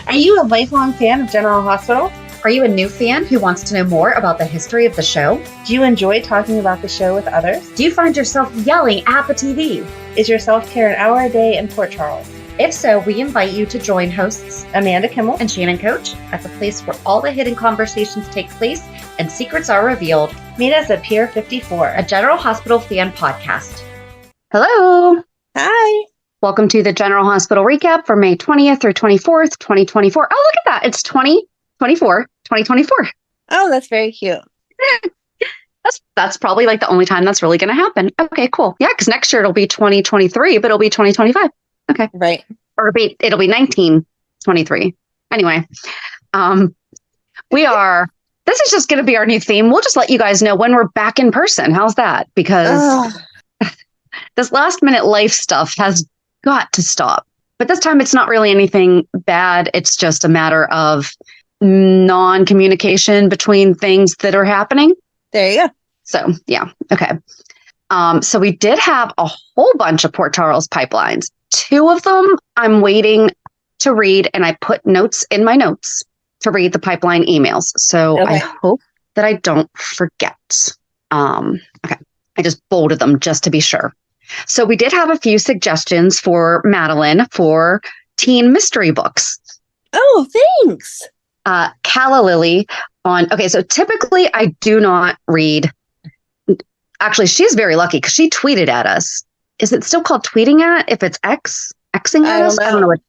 Are you a lifelong fan of General Hospital? Are you a new fan who wants to know more about the history of the show? Do you enjoy talking about the show with others? Do you find yourself yelling at the TV? Is your self-care an hour a day in Port Charles? If so, we invite you to join hosts Amanda Kimmel and Shannon Coach at the place where all the hidden conversations take place and secrets are revealed. Meet us at Pier 54, a General Hospital fan podcast. Hello. Hi. Welcome to the General Hospital recap for May 20th through 24th, 2024. Oh, look at that. It's 2024. Oh, that's very cute. That's probably like the only time that's really going to happen. Okay, cool. Yeah, because next year it'll be 2023, but it'll be 2025. Okay. Right. Or it'll be 1923. Anyway, this is just going to be our new theme. We'll just let you guys know when we're back in person. How's that? Because this last minute life stuff has got to stop. But this time it's not really anything bad. It's just a matter of non-communication between things that are happening. There you go. So, yeah. Okay. So we did have a whole bunch of Port Charles pipelines. 2 of them I'm waiting to read, and I put notes in my notes to read the pipeline emails. So okay. I hope that I don't forget. Okay. I just bolded them just to be sure. So we did have a few suggestions for Madeline for teen mystery books. Oh, thanks. Calla Lily so typically I do not read. Actually, she's very lucky because she tweeted at us. Is it still called tweeting at if it's Xing at us? I don't know what.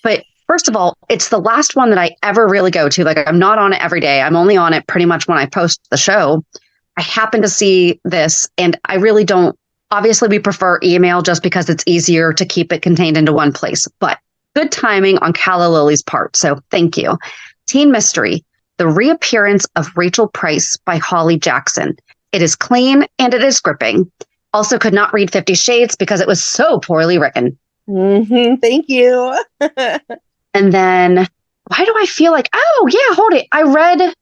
But first of all, it's the last one that I ever really go to. Like, I'm not on it every day. I'm only on it pretty much when I post the show. I happen to see this, and I really don't. Obviously, we prefer email just because it's easier to keep it contained into one place. But good timing on Calla Lily's part. So thank you. Teen Mystery, The Reappearance of Rachel Price by Holly Jackson. It is clean and it is gripping. Also could not read 50 Shades because it was so poorly written. Mm-hmm. Thank you. And then why do I feel like, hold it. I read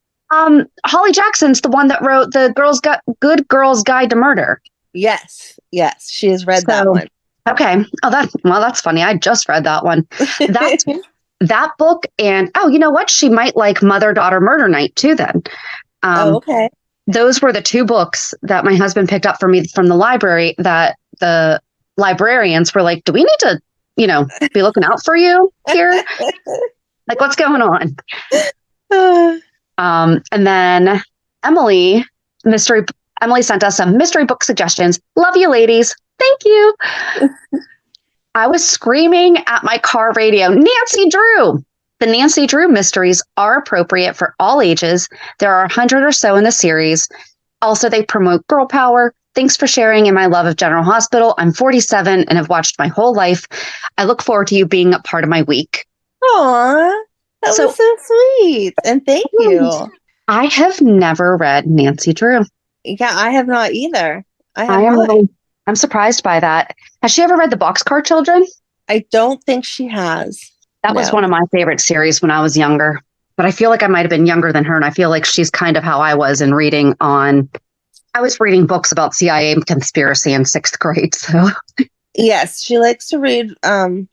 Holly Jackson's the one that wrote the Good Girls Guide to Murder. Yes. She has read that one. Okay. That's funny. I just read that one. That book, and you know what? She might like Mother-Daughter Murder Night too then. Okay. Those were the 2 books that my husband picked up for me from the library that the librarians were like, do we need to, be looking out for you here? Like, what's going on? And then Emily sent us some mystery book suggestions. Love you, ladies. Thank you. I was screaming at my car radio, Nancy Drew. The Nancy Drew mysteries are appropriate for all ages. There are 100 or so in the series. Also, they promote girl power. Thanks for sharing in my love of General Hospital. I'm 47 and have watched my whole life. I look forward to you being a part of my week. Aw, that was so sweet. And thank you. I have never read Nancy Drew. Yeah, I have not either. I'm surprised by that. Has she ever read The Boxcar Children? I don't think she has. That was one of my favorite series when I was younger. But I feel like I might have been younger than her. And I feel like she's kind of how I was in reading I was reading books about CIA conspiracy in 6th grade. So yes, she likes to read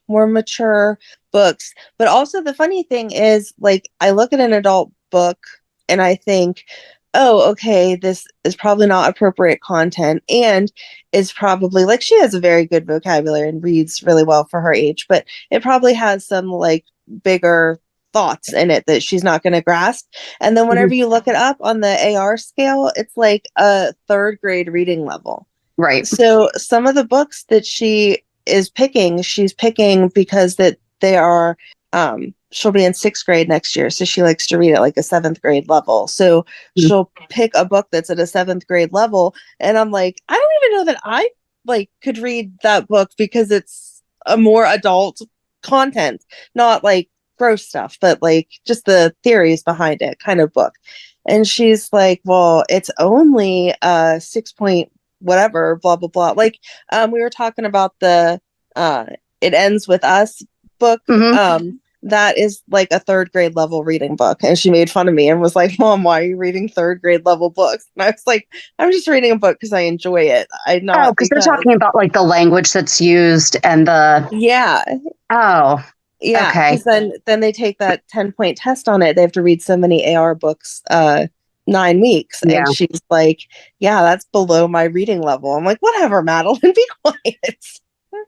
more mature books. But also the funny thing is, like, I look at an adult book and I think, oh, okay, this is probably not appropriate content and is probably, like, she has a very good vocabulary and reads really well for her age, but it probably has some, like, bigger thoughts in it that she's not going to grasp. And then whenever you look it up on the AR scale, it's like a 3rd grade reading level. Right. So some of the books that she's picking because that they are, she'll be in 6th grade next year. So she likes to read at like a 7th grade level. So she'll pick a book that's at a 7th grade level. And I'm like, I don't even know that I could read that book because it's a more adult content, not like gross stuff, but like just the theories behind it kind of book. And she's like, well, it's only 6 point whatever, blah, blah, blah. Like, we were talking about the It Ends With Us book. That is like a 3rd grade level reading book. And she made fun of me and was like, Mom, why are you reading 3rd grade level books? And I was like, I'm just reading a book because I enjoy it. Because they're talking about like the language that's used and the... Yeah. Oh, Yeah, Okay. because then they take that 10-point test on it. They have to read so many AR books 9 weeks. Yeah. And she's like, yeah, that's below my reading level. I'm like, whatever, Madeline, be quiet.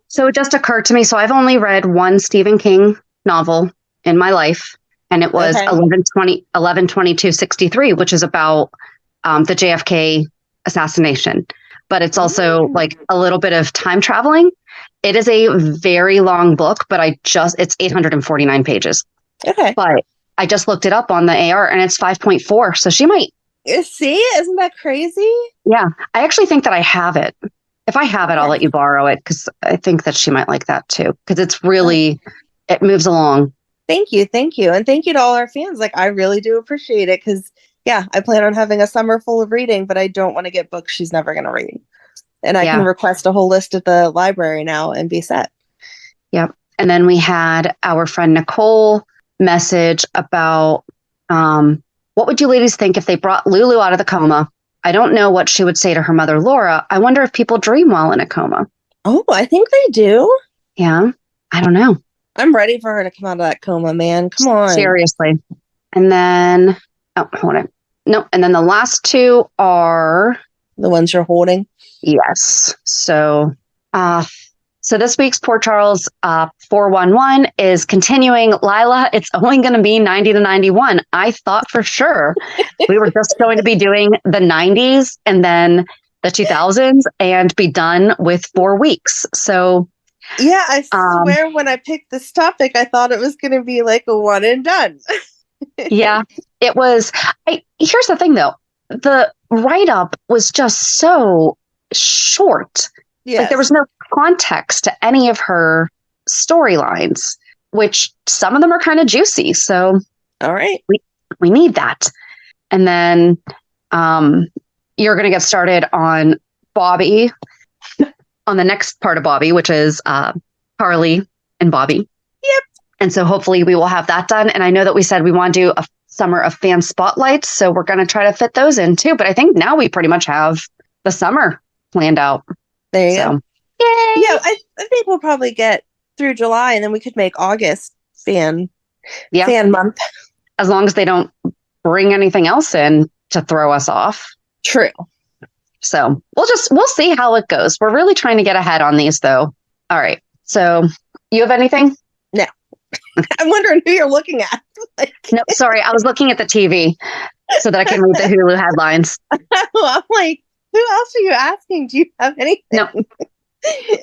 So it just occurred to me. So I've only read one Stephen King novel in my life, and it was Okay. 11/22/63, which is about the JFK assassination. But it's also like a little bit of time traveling. It is a very long book, but it's 849 pages. Okay. But I just looked it up on the AR and it's 5.4. So she might. See, isn't that crazy? Yeah. I actually think that I have it. If I have it, I'll let you borrow it because I think that she might like that too. Because it's really, it moves along. Thank you. Thank you. And thank you to all our fans. Like, I really do appreciate it because, yeah, I plan on having a summer full of reading, but I don't want to get books she's never going to read. And I can request a whole list at the library now and be set. Yep. And then we had our friend Nicole message about what would you ladies think if they brought Lulu out of the coma? I don't know what she would say to her mother, Laura. I wonder if people dream while in a coma. Oh, I think they do. Yeah. I don't know. I'm ready for her to come out of that coma, man. Come on. Seriously. And then, hold on. No. And then the last two are the ones you're holding. Yes. So this week's Port Charles 411 is continuing. Lila, it's only going to be 90 to 91. I thought for sure we were just going to be doing the 90s and then the 2000s and be done with 4 weeks. So yeah, I swear when I picked this topic, I thought it was going to be like a one and done. Yeah, it was. Here's the thing, though. The write-up was just so short. Yes. Like there was no context to any of her storylines, which some of them are kind of juicy. So all right, we need that. And then you're going to get started on Bobby, on the next part of Bobby, which is Carly and Bobby. Yep. And so hopefully we will have that done. And I know that we said we want to do a summer of fan spotlights, so we're going to try to fit those in too. But I think now we pretty much have the summer planned out. There you go. Yay! Yeah, I think we'll probably get through July, and then we could make August fan month. As long as they don't bring anything else in to throw us off. True. So we'll see how it goes. We're really trying to get ahead on these, though. All right. So you have anything? No. I'm wondering who you're looking at. No, sorry. I was looking at the TV so that I can read the Hulu headlines. I'm like, who else are you asking? Do you have anything? No.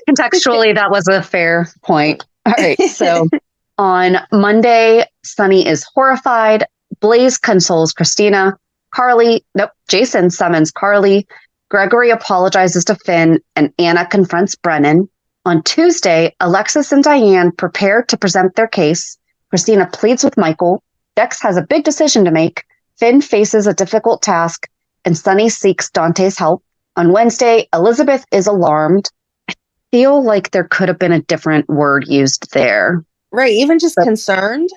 Contextually, that was a fair point. All right. So on Monday, Sonny is horrified. Blaze consoles Kristina. Jason summons Carly. Gregory apologizes to Finn, and Anna confronts Brennan. On Tuesday, Alexis and Diane prepare to present their case. Kristina pleads with Michael. Dex has a big decision to make. Finn faces a difficult task, and Sonny seeks Dante's help. On Wednesday, Elizabeth is alarmed. I feel like there could have been a different word used there. Right, even just concerned?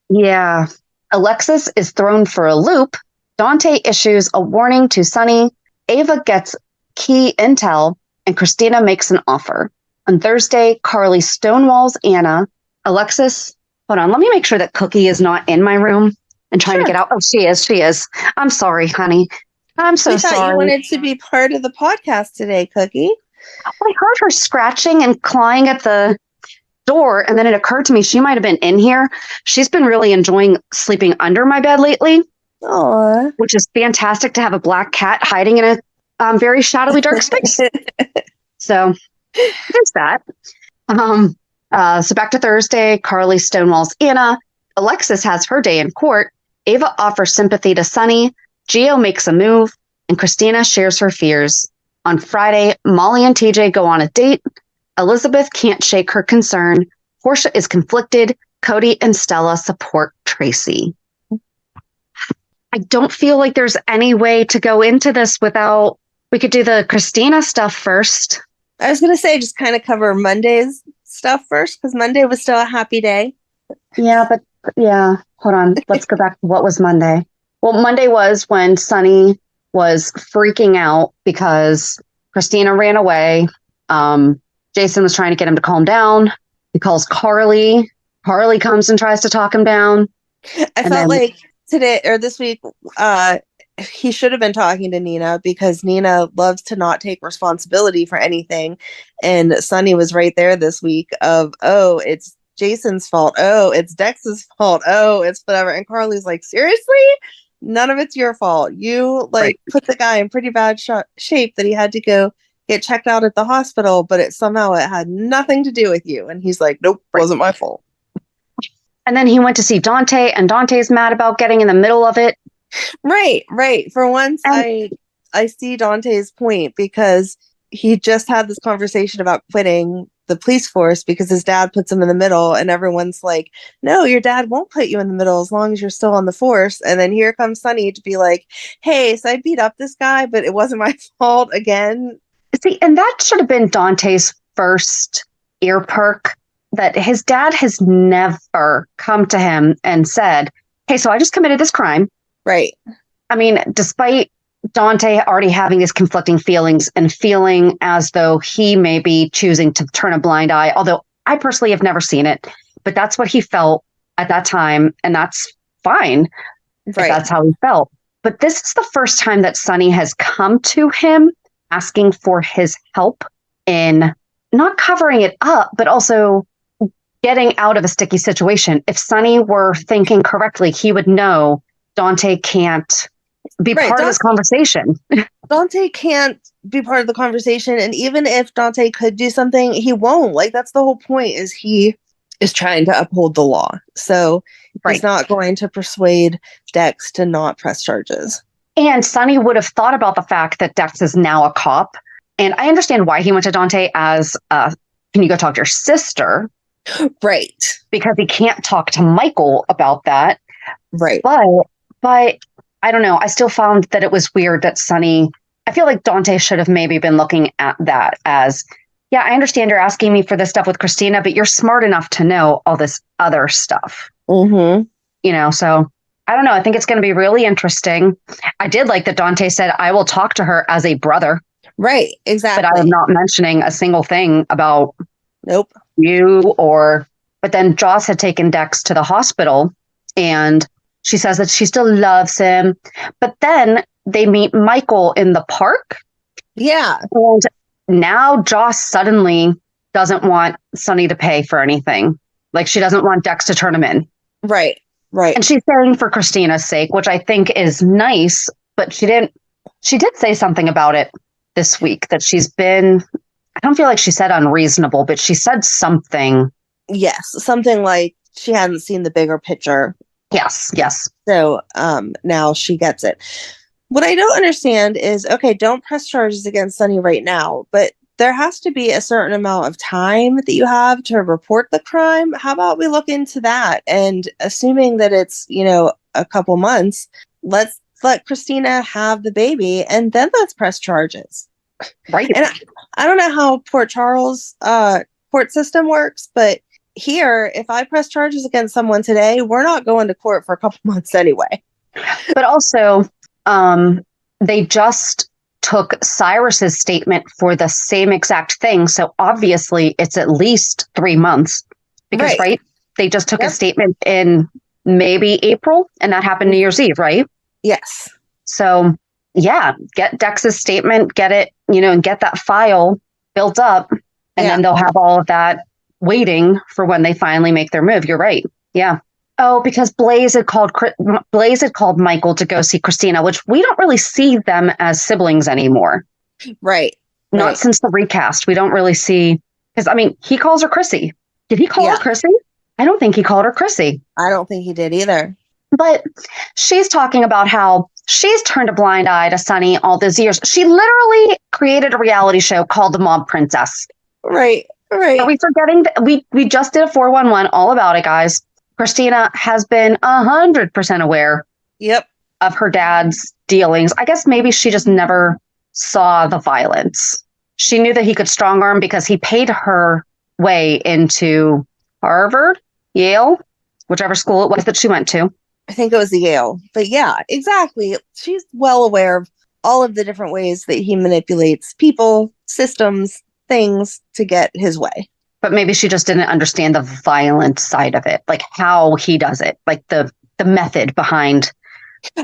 Yeah. Alexis is thrown for a loop. Dante issues a warning to Sonny. Ava gets key intel, and Kristina makes an offer. On Thursday, Carly stonewalls Anna. Alexis, hold on, let me make sure that Cookie is not in my room and trying to get out. Oh, she is. I'm sorry, honey. I'm so sorry. I thought you wanted to be part of the podcast today, Cookie. I heard her scratching and clawing at the door, and then it occurred to me she might have been in here. She's been really enjoying sleeping under my bed lately. Aww. Which is fantastic to have a black cat hiding in a very shadowy, dark space. So there's that. So back to Thursday, Carly stonewalls Anna. Alexis has her day in court. Ava offers sympathy to Sonny. Gio makes a move, and Kristina shares her fears. On Friday, Molly and TJ go on a date. Elizabeth can't shake her concern. Portia is conflicted. Cody and Stella support Tracy. I don't feel like there's any way to go into this without, we could do the Kristina stuff first. I was going to say, just kind of cover Monday's stuff first, because Monday was still a happy day. Yeah, hold on. Let's go back to what was Monday. Well, Monday was when Sonny was freaking out because Kristina ran away. Jason was trying to get him to calm down. He calls Carly Harley comes and tries to talk him down. I felt like today or this week, he should have been talking to Nina because Nina loves to not take responsibility for anything. And Sonny was right there this week of, oh, it's Jason's fault. Oh, it's Dex's fault. Oh, it's whatever. And Carly's like, seriously? None of it's your fault. You put the guy in pretty bad shape that he had to go get checked out at the hospital, but it had nothing to do with you. And he's like, nope, wasn't my fault. And then he went to see Dante, and Dante's mad about getting in the middle of it. Right. For once, I see Dante's point because he just had this conversation about quitting the police force because his dad puts him in the middle, and everyone's like, no, your dad won't put you in the middle as long as you're still on the force. And then here comes Sonny to be like, hey, so I beat up this guy, but it wasn't my fault again. See, and that should have been Dante's first ear perk, that his dad has never come to him and said, hey, so I just committed this crime. Right. I mean, despite Dante already having these conflicting feelings and feeling as though he may be choosing to turn a blind eye, although I personally have never seen it, but that's what he felt at that time. And that's fine. Right. If that's how he felt. But this is the first time that Sonny has come to him asking for his help in not covering it up, but also getting out of a sticky situation. If Sonny were thinking correctly, he would know Dante can't be part of this conversation. Dante can't be part of the conversation. And even if Dante could do something, he won't. Like, that's the whole point, is he is trying to uphold the law. So he's not going to persuade Dex to not press charges. And Sonny would have thought about the fact that Dex is now a cop. And I understand why he went to Dante as, can you go talk to your sister? Right. Because he can't talk to Michael about that. Right. But I don't know. I still found that it was weird that Sonny, I feel like Dante should have maybe been looking at that as, yeah, I understand you're asking me for this stuff with Kristina, but you're smart enough to know all this other stuff. Mm-hmm. You know, so I don't know. I think it's going to be really interesting. I did like that Dante said, I will talk to her as a brother. Right. Exactly. But I'm not mentioning a single thing about you but then Joss had taken Dex to the hospital and she says that she still loves him. But then they meet Michael in the park. Yeah. And now Joss suddenly doesn't want Sonny to pay for anything. Like, she doesn't want Dex to turn him in. Right. And she's saying for Kristina's sake, which I think is nice, but she did say something about it this week that she's been, I don't feel like she said unreasonable, but she said something. Yes. Something like she hadn't seen the bigger picture. Yes. So now she gets it. What I don't understand is, okay, don't press charges against Sonny right now, but there has to be a certain amount of time that you have to report the crime. How about we look into that? And assuming that it's, a couple months, let's let Kristina have the baby and then let's press charges. Right. And I don't know how Port Charles court system works, but here, if I press charges against someone today, we're not going to court for a couple months anyway. But also, they just took Cyrus's statement for the same exact thing. So obviously it's at least 3 months because, right? They just took a statement in maybe April and that happened New Year's Eve, right? Yes. So yeah, get Dex's statement, get it, and get that file built up and then they'll have all of that waiting for when they finally make their move. You're right. Yeah. Oh, because Blaze had called Michael to go see Kristina, which we don't really see them as siblings anymore. Right. Not since the recast. We don't really see, because he calls her Chrissy. Did he call her Chrissy? I don't think he called her Chrissy. I don't think he did either. But she's talking about how she's turned a blind eye to Sonny all these years. She literally created a reality show called The Mob Princess. Right. Are we forgetting that we just did a 411 all about it, guys? Kristina has been 100% aware of her dad's dealings. I guess maybe she just never saw the violence. She knew that he could strong arm because he paid her way into Harvard, Yale, whichever school it was that she went to. I think it was the Yale. But yeah, exactly. She's well aware of all of the different ways that he manipulates people, systems, things to get his way. But maybe she just didn't understand the violent side of it, like how he does it, like the method behind.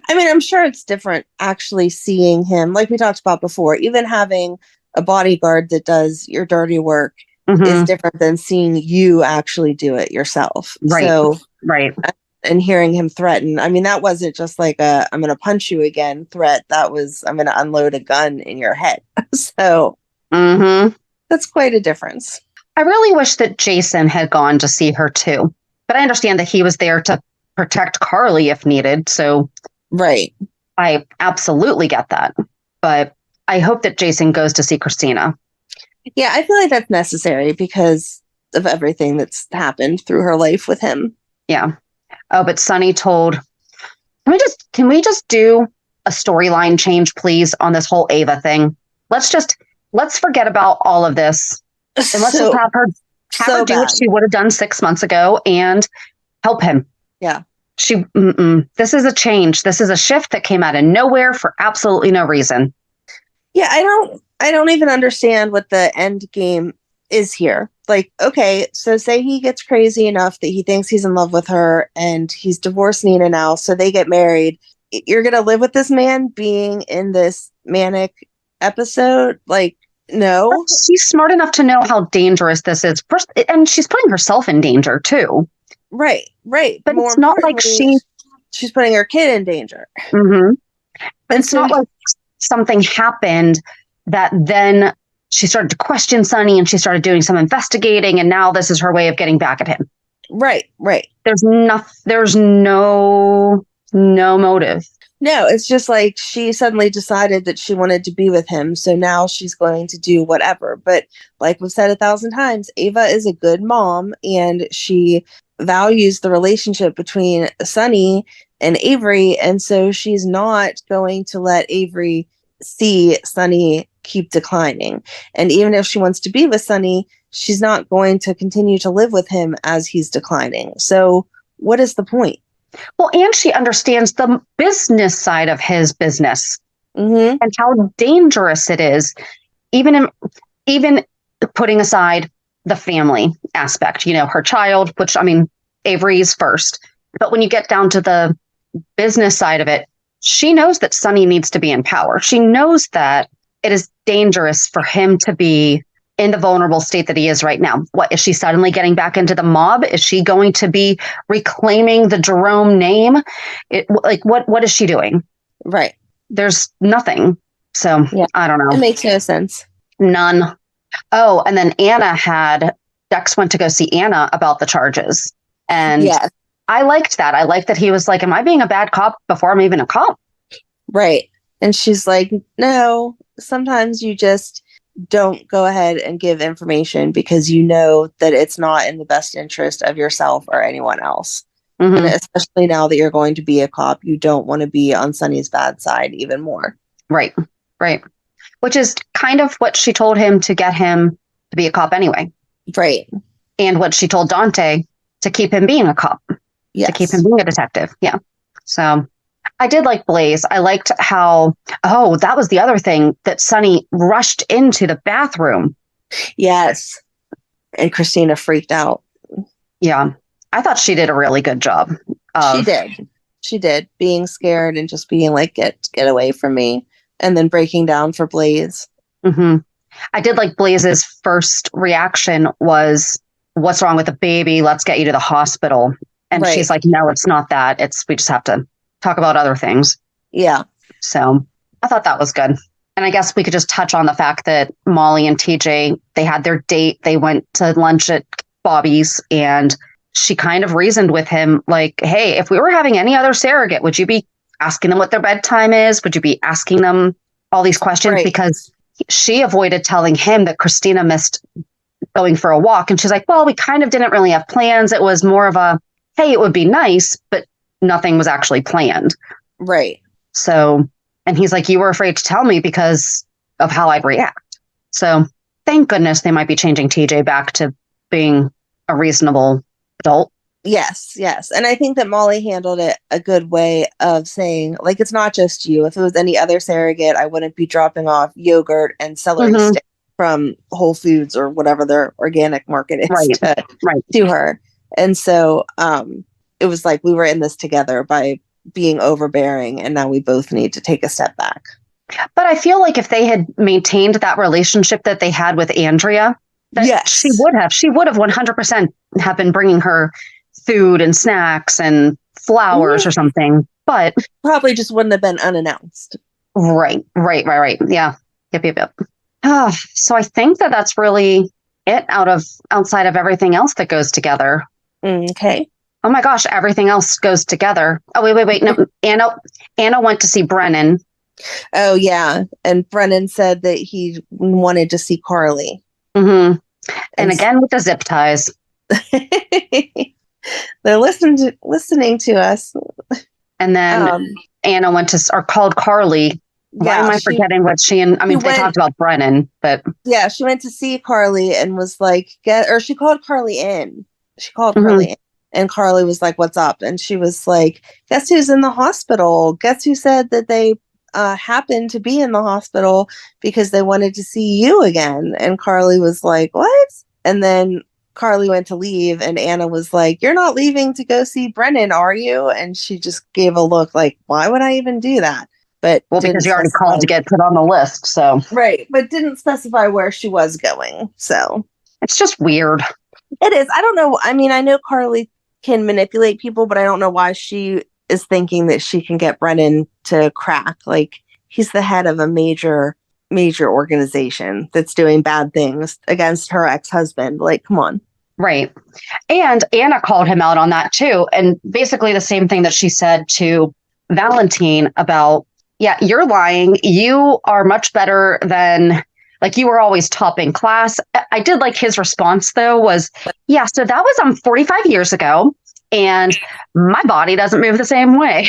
I mean, I'm sure it's different actually seeing him, like we talked about before, even having a bodyguard that does your dirty work is different than seeing you actually do it yourself. Right. So, right. And hearing him threaten, I mean, that wasn't just like a, I'm going to punch you again threat. That was, I'm going to unload a gun in your head. So that's quite a difference. I really wish that Jason had gone to see her too, but I understand that he was there to protect Carly if needed. So right. I absolutely get that. But I hope that Jason goes to see Kristina. Yeah, I feel like that's necessary because of everything that's happened through her life with him. Yeah. Oh, but Sonny told, can we just do a storyline change, please, on this whole Ava thing? Let's forget about all of this. And let's just have her do what she would have done 6 months ago and help him. Yeah. This is a change. This is a shift that came out of nowhere for absolutely no reason. Yeah, I don't even understand what the end game is here. Like, okay, so say he gets crazy enough that he thinks he's in love with her and he's divorced Nina now, so they get married. You're going to live with this man being in this manic episode? Like, no. She's smart enough to know how dangerous this is. First, and she's putting herself in danger too. Right. But more it's not like she's putting her kid in danger. It's not like something happened that then she started to question Sonny and she started doing some investigating, and now this is her way of getting back at him. Right. There's no motive. No, it's just like she suddenly decided that she wanted to be with him, so now she's going to do whatever. But like we've said 1,000 times, Ava is a good mom, and she values the relationship between Sonny and Avery, and so she's not going to let Avery see Sonny keep declining. And even if she wants to be with Sonny, she's not going to continue to live with him as he's declining. So what is the point? Well, and she understands the business side of his business and how dangerous it is, even putting aside the family aspect, her child, which, I mean, Avery's first. But when you get down to the business side of it, she knows that Sonny needs to be in power. She knows that it is dangerous for him to be in the vulnerable state that he is right now. What is she suddenly getting back into the mob? Is she going to be reclaiming the Jerome name? What is she doing? Right. There's nothing. So I don't know. It makes no sense. None. Oh, and then Dex went to go see Anna about the charges. And I liked that. I liked that he was like, am I being a bad cop before I'm even a cop? Right. And she's like, no, sometimes you just don't go ahead and give information because you know that it's not in the best interest of yourself or anyone else. And especially now that you're going to be a cop, you don't want to be on Sonny's bad side even more. Right. Which is kind of what she told him to get him to be a cop anyway. Right. And what she told Dante to keep him being a cop. Yes. To keep him being a detective. Yeah. So I did like Blaze. I liked how, that was the other thing, that Sonny rushed into the bathroom. Yes. And Kristina freaked out. Yeah. I thought she did a really good job. She did. Being scared and just being like, get away from me. And then breaking down for Blaze. I did like Blaze's first reaction was, what's wrong with the baby? Let's get you to the hospital. And she's like, no, it's not that. We just have to talk about other things. Yeah. So I thought that was good. And I guess we could just touch on the fact that Molly and TJ, they had their date. They went to lunch at Bobbies, and she kind of reasoned with him like, hey, if we were having any other surrogate, would you be asking them what their bedtime is? Would you be asking them all these questions? Right. Because she avoided telling him that Kristina missed going for a walk. And she's like, well, we kind of didn't really have plans. It was more of a, hey, it would be nice, but nothing was actually planned. Right. So, and he's like, you were afraid to tell me because of how I'd react. So thank goodness they might be changing TJ back to being a reasonable adult. Yes. And I think that Molly handled it a good way of saying, like, it's not just you. If it was any other surrogate, I wouldn't be dropping off yogurt and celery sticks from Whole Foods or whatever their organic market is Right. to her. And so it was like we were in this together by being overbearing, and now we both need to take a step back. But I feel like if they had maintained that relationship that they had with Andrea, that Yes. she would have 100% have been bringing her food and snacks and flowers or something. But probably just wouldn't have been unannounced. Right. Yeah. Yep. So I think that that's really it outside of everything else that goes together. Okay. Oh my gosh, everything else goes together. Oh, wait. No, Anna went to see Brennan. Oh, yeah. And Brennan said that he wanted to see Carly. Mm-hmm. And again, with the zip ties. They're listening to us. And then Anna called Carly. Why am I forgetting what they talked about Brennan, but yeah, she went to see Carly and was like, she called Carly in. She called Carly in, and Carly was like, "What's up?" And she was like, "Guess who's in the hospital? Guess who said that they happened to be in the hospital because they wanted to see you again?" And Carly was like, "What?" And then Carly went to leave, and Anna was like, "You're not leaving to go see Brennan, are you?" And she just gave a look like, "Why would I even do that?" But because you already called to get put on the list, so right, but didn't specify where she was going. So it's just weird. It is. I don't know. I mean, I know Carly can manipulate people, but I don't know why she is thinking that she can get Brennan to crack. Like, he's the head of a major organization that's doing bad things against her ex-husband. Like, come on. Right. And Anna called him out on that too. And basically the same thing that she said to Valentine about, yeah, you're lying. You are much better than, like, you were always top in class. I did like his response, though, was, yeah, so that was 45 years ago, and my body doesn't move the same way.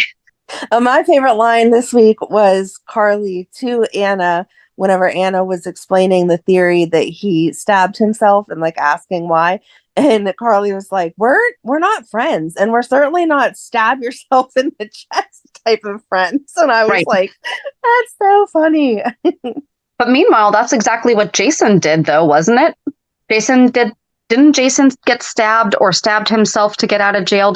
My favorite line this week was Carly to Anna whenever Anna was explaining the theory that he stabbed himself and like asking why. And Carly was like, we're not friends, and we're certainly not stab yourself in the chest type of friends. And I was like, that's so funny. But meanwhile, that's exactly what Jason did, though, wasn't it? Didn't Jason get stabbed or stabbed himself to get out of jail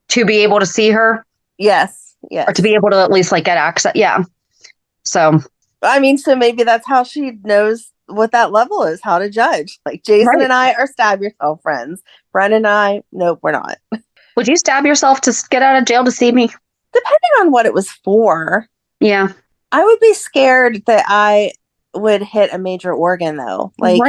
to be able to see her? Yes. Or to be able to at least like get access. Yeah. So I mean, so maybe that's how she knows what that level is, how to judge. Like, Jason and I are stab yourself friends. Brennan and I, nope, we're not. Would you stab yourself to get out of jail to see me? Depending on what it was for. Yeah. I would be scared that I would hit a major organ, though. Like,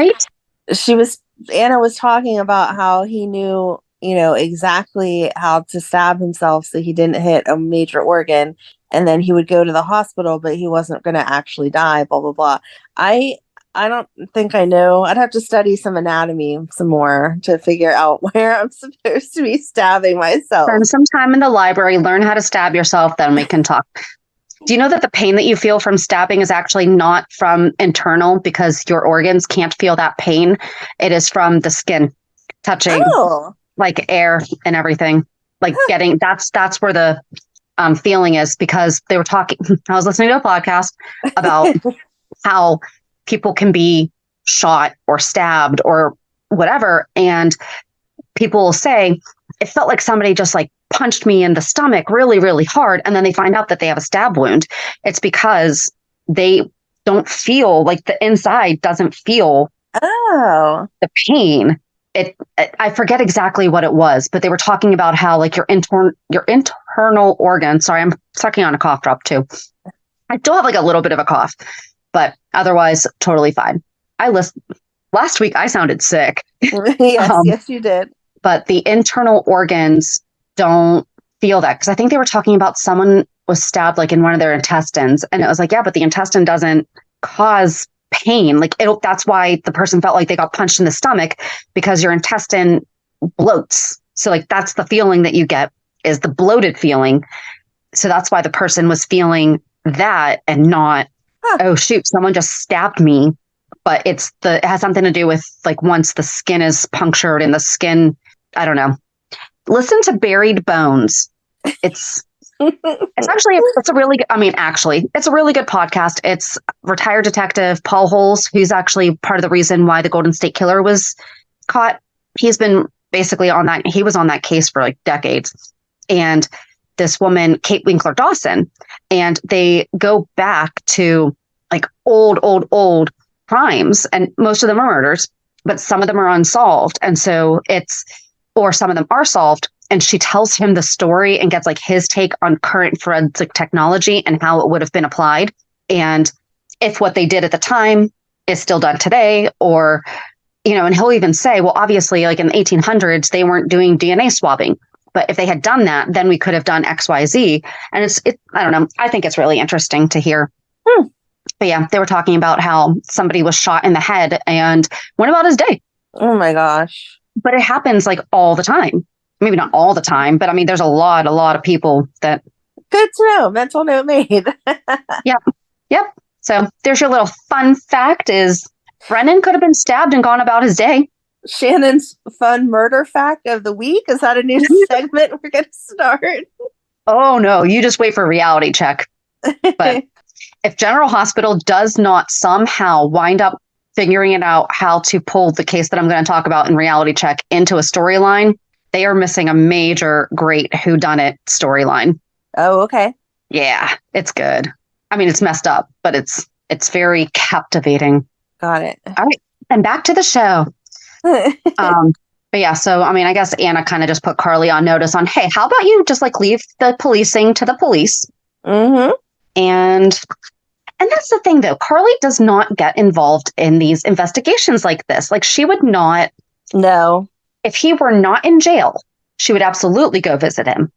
Anna was talking about how he knew, exactly how to stab himself so he didn't hit a major organ, and then he would go to the hospital, but he wasn't going to actually die, blah, blah, blah. I don't think I know. I'd have to study some anatomy some more to figure out where I'm supposed to be stabbing myself. Spend some time in the library, learn how to stab yourself, then we can talk. Do you know that the pain that you feel from stabbing is actually not from internal, because your organs can't feel that pain? It is from the skin touching like air and everything. Like getting, that's where the feeling is, because they were talking, I was listening to a podcast about how people can be shot or stabbed or whatever. And people will say, it felt like somebody just like punched me in the stomach really, really hard. And then they find out that they have a stab wound. It's because they don't feel, like, the inside doesn't feel the pain. I forget exactly what it was, but they were talking about how, like, your internal organ. Sorry, I'm sucking on a cough drop too. I still have like a little bit of a cough, but otherwise totally fine. Last week I sounded sick. Yes, you did. But the internal organs don't feel that, because I think they were talking about someone was stabbed like in one of their intestines, and it was like, yeah, but the intestine doesn't cause pain. Like, that's why the person felt like they got punched in the stomach, because your intestine bloats. So like, that's the feeling that you get, is the bloated feeling. So that's why the person was feeling that, and not, oh shoot, someone just stabbed me. But it has something to do with, like, once the skin is punctured and the skin, I don't know. Listen to Buried Bones. It's It's a really good, it's a really good podcast. It's retired detective Paul Holes, who's actually part of the reason why the Golden State Killer was caught. He's been basically he was on that case for like decades. And this woman, Kate Winkler Dawson, and they go back to like old crimes, and most of them are murders, but some of them are unsolved. And so or some of them are solved. And she tells him the story and gets like his take on current forensic technology and how it would have been applied. And if what they did at the time is still done today, or, and he'll even say, well, obviously, like in the 1800s, they weren't doing DNA swabbing. But if they had done that, then we could have done X, Y, Z. And I don't know. I think it's really interesting to hear. But yeah, they were talking about how somebody was shot in the head and went about his day. Oh my gosh. But it happens like all the time. Maybe not all the time, but I mean, there's a lot of people that. Good to know. Mental note made. Yep. So there's your little fun fact is Brennan could have been stabbed and gone about his day. Shannon's fun murder fact of the week. Is that a new segment we're going to start? Oh, no. You just wait for reality check. But if General Hospital does not somehow wind up figuring it out how to pull the case that I'm going to talk about in reality check into a storyline, they are missing a major great whodunit storyline. Oh, okay. Yeah, it's good. I mean, it's messed up, but it's very captivating. Got it. All right. And back to the show. But yeah, so I mean, I guess Anna kind of just put Carly on notice on, hey, how about you just like leave the policing to the police? Mm-hmm. And that's the thing, though. Carly does not get involved in these investigations like this. Like she would not. No. If he were not in jail, she would absolutely go visit him.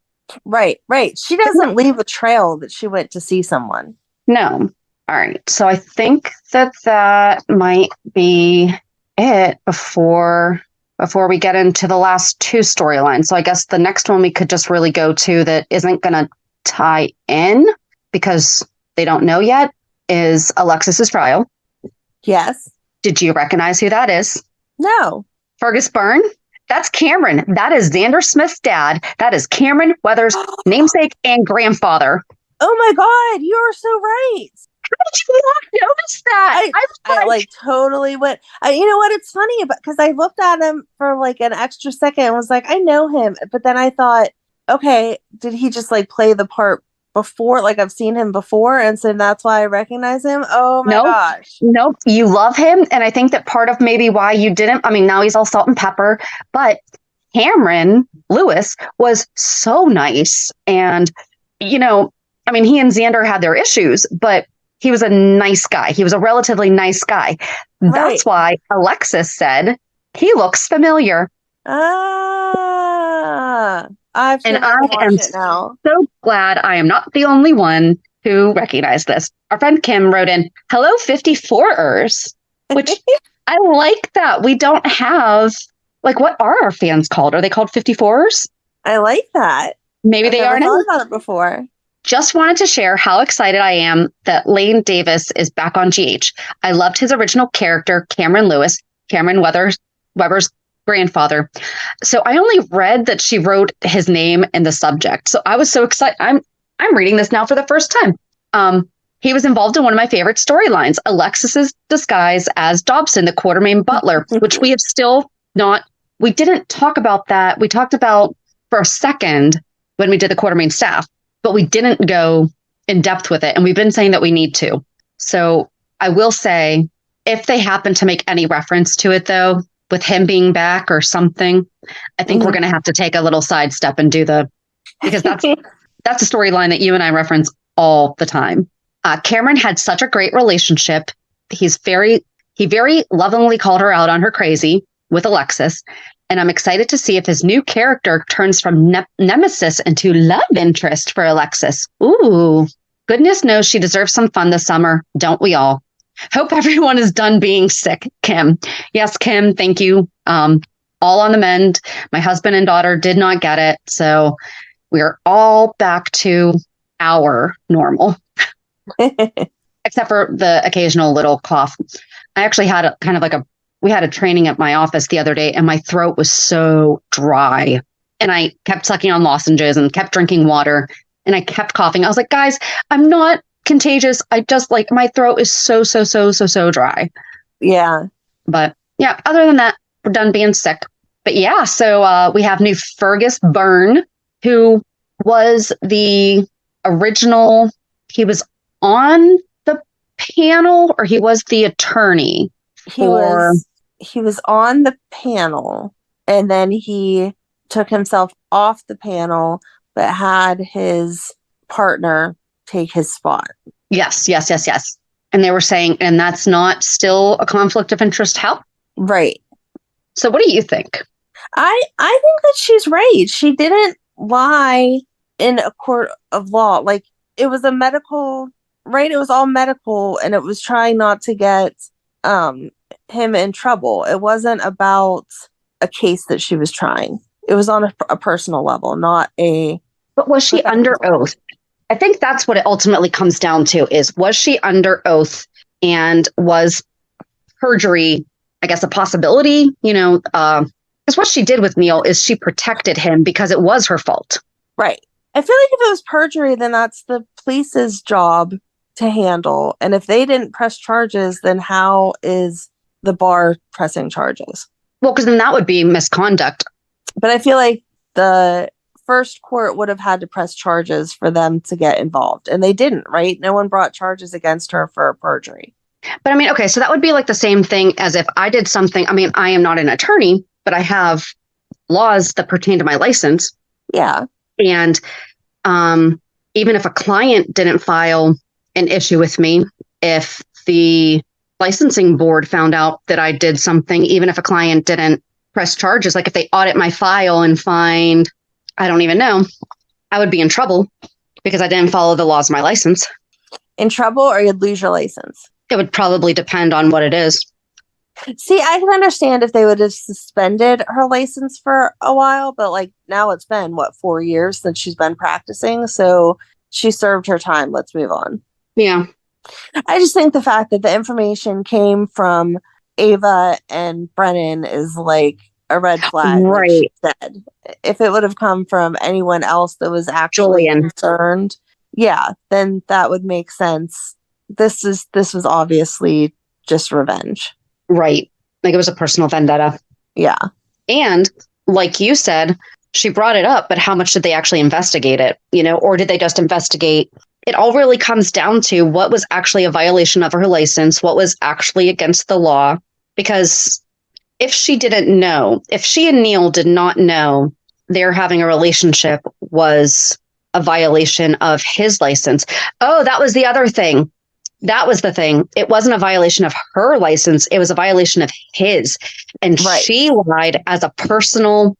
Right. She doesn't leave a trail that she went to see someone. No. All right. So I think that might be it before we get into the last two storylines. So I guess the next one we could just really go to that isn't going to tie in because they don't know yet is Alexis's trial. Yes. Did you recognize who that is? No. Fergus Byrne? That's Cameron. That is Xander Smith's dad. That is Cameron Weathers' namesake and grandfather. Oh my God, you're so right. How did you not notice that? I like totally went. You know what? It's funny because I looked at him for like an extra second and was like, I know him. But then I thought, okay, did he just like play the part before? Like I've seen him before. And so that's why I recognize him. Oh my gosh. Nope. You love him. And I think that part of maybe why you didn't, I mean, now he's all salt and pepper, but Cameron Lewis was so nice. And, I mean, he and Xander had their issues, but he was a nice guy. He was a relatively nice guy. Right. That's why Alexis said he looks familiar. I am so glad I am not the only one who recognized this. Our friend Kim wrote in, hello, 54ers, which I like that. We don't have, like, what are our fans called? Are they called 54ers? I like that. Maybe they are now. I've thought about it before. Just wanted to share how excited I am that Lane Davis is back on GH. I loved his original character, Cameron Lewis, Cameron Weber's grandfather. So I only read that she wrote his name in the subject. So I was so excited. I'm reading this now for the first time. He was involved in one of my favorite storylines, Alexis's disguise as Dobson, the Quartermain butler, which we have still not. We didn't talk about that. We talked about for a second when we did the Quartermain staff, but we didn't go in depth with it. And we've been saying that we need to. So I will say, if they happen to make any reference to it, though, with him being back or something, I think we're going to have to take a little sidestep and do because that's a storyline that you and I reference all the time. Cameron had such a great relationship. He very lovingly called her out on her crazy with Alexis. And I'm excited to see if his new character turns from nemesis into love interest for Alexis. Ooh, goodness knows she deserves some fun this summer. Don't we all? Hope everyone is done being sick, Kim. Yes, Kim, thank you. All on the mend. My husband and daughter did not get it. So we're all back to our normal. Except for the occasional little cough. I actually had we had a training at my office the other day and my throat was so dry. And I kept sucking on lozenges and kept drinking water. and I kept coughing. I was like, guys, I'm not contagious. I just like my throat is so dry. Yeah. But yeah, other than that, we're done being sick. But yeah, so we have new Fergus Byrne, who was the original. He was on the panel, or he was the attorney. He was on the panel, and then he took himself off the panel, but had his partner take his spot. Yes. And they were saying, and that's not still a conflict of interest. How? Right. So what do you think? I think that she's right. She didn't lie in a court of law. Like, it was a medical, right? It was all medical, and it was trying not to get him in trouble. It wasn't about a case that she was trying. It was on a personal level, not a... But was she under oath? I think that's what it ultimately comes down to, is was she under oath, and was perjury, I guess, a possibility? You know, because what she did with Neil is she protected him because it was her fault. Right. I feel like if it was perjury, then that's the police's job to handle. And if they didn't press charges, then how is the bar pressing charges? Well, because then that would be misconduct. But I feel like the first court would have had to press charges for them to get involved. And they didn't, right? No one brought charges against her for perjury. But I mean, okay, so that would be like the same thing as if I did something. I mean, I am not an attorney, but I have laws that pertain to my license. Yeah. And even if a client didn't file an issue with me, if the licensing board found out that I did something, even if a client didn't press charges, like if they audit my file and find, I don't even know, I would be in trouble because I didn't follow the laws of my license. In trouble, or you'd lose your license? It would probably depend on what it is. See, I can understand if they would have suspended her license for a while, but like now it's been, 4 years since she's been practicing. So she served her time. Let's move on. Yeah. I just think the fact that the information came from Ava and Brennan is like a red flag. Right. Like she said. If it would have come from anyone else that was actually concerned, yeah, then that would make sense. This was obviously just revenge. Right. Like it was a personal vendetta. Yeah. And like you said, she brought it up, but how much did they actually investigate it? You know, or did they just investigate? It all really comes down to what was actually a violation of her license, what was actually against the law. Because if she didn't know, if she and Neil did not know their having a relationship was a violation of his license. Oh, that was the other thing. That was the thing. It wasn't a violation of her license. It was a violation of his. And right. She lied as a personal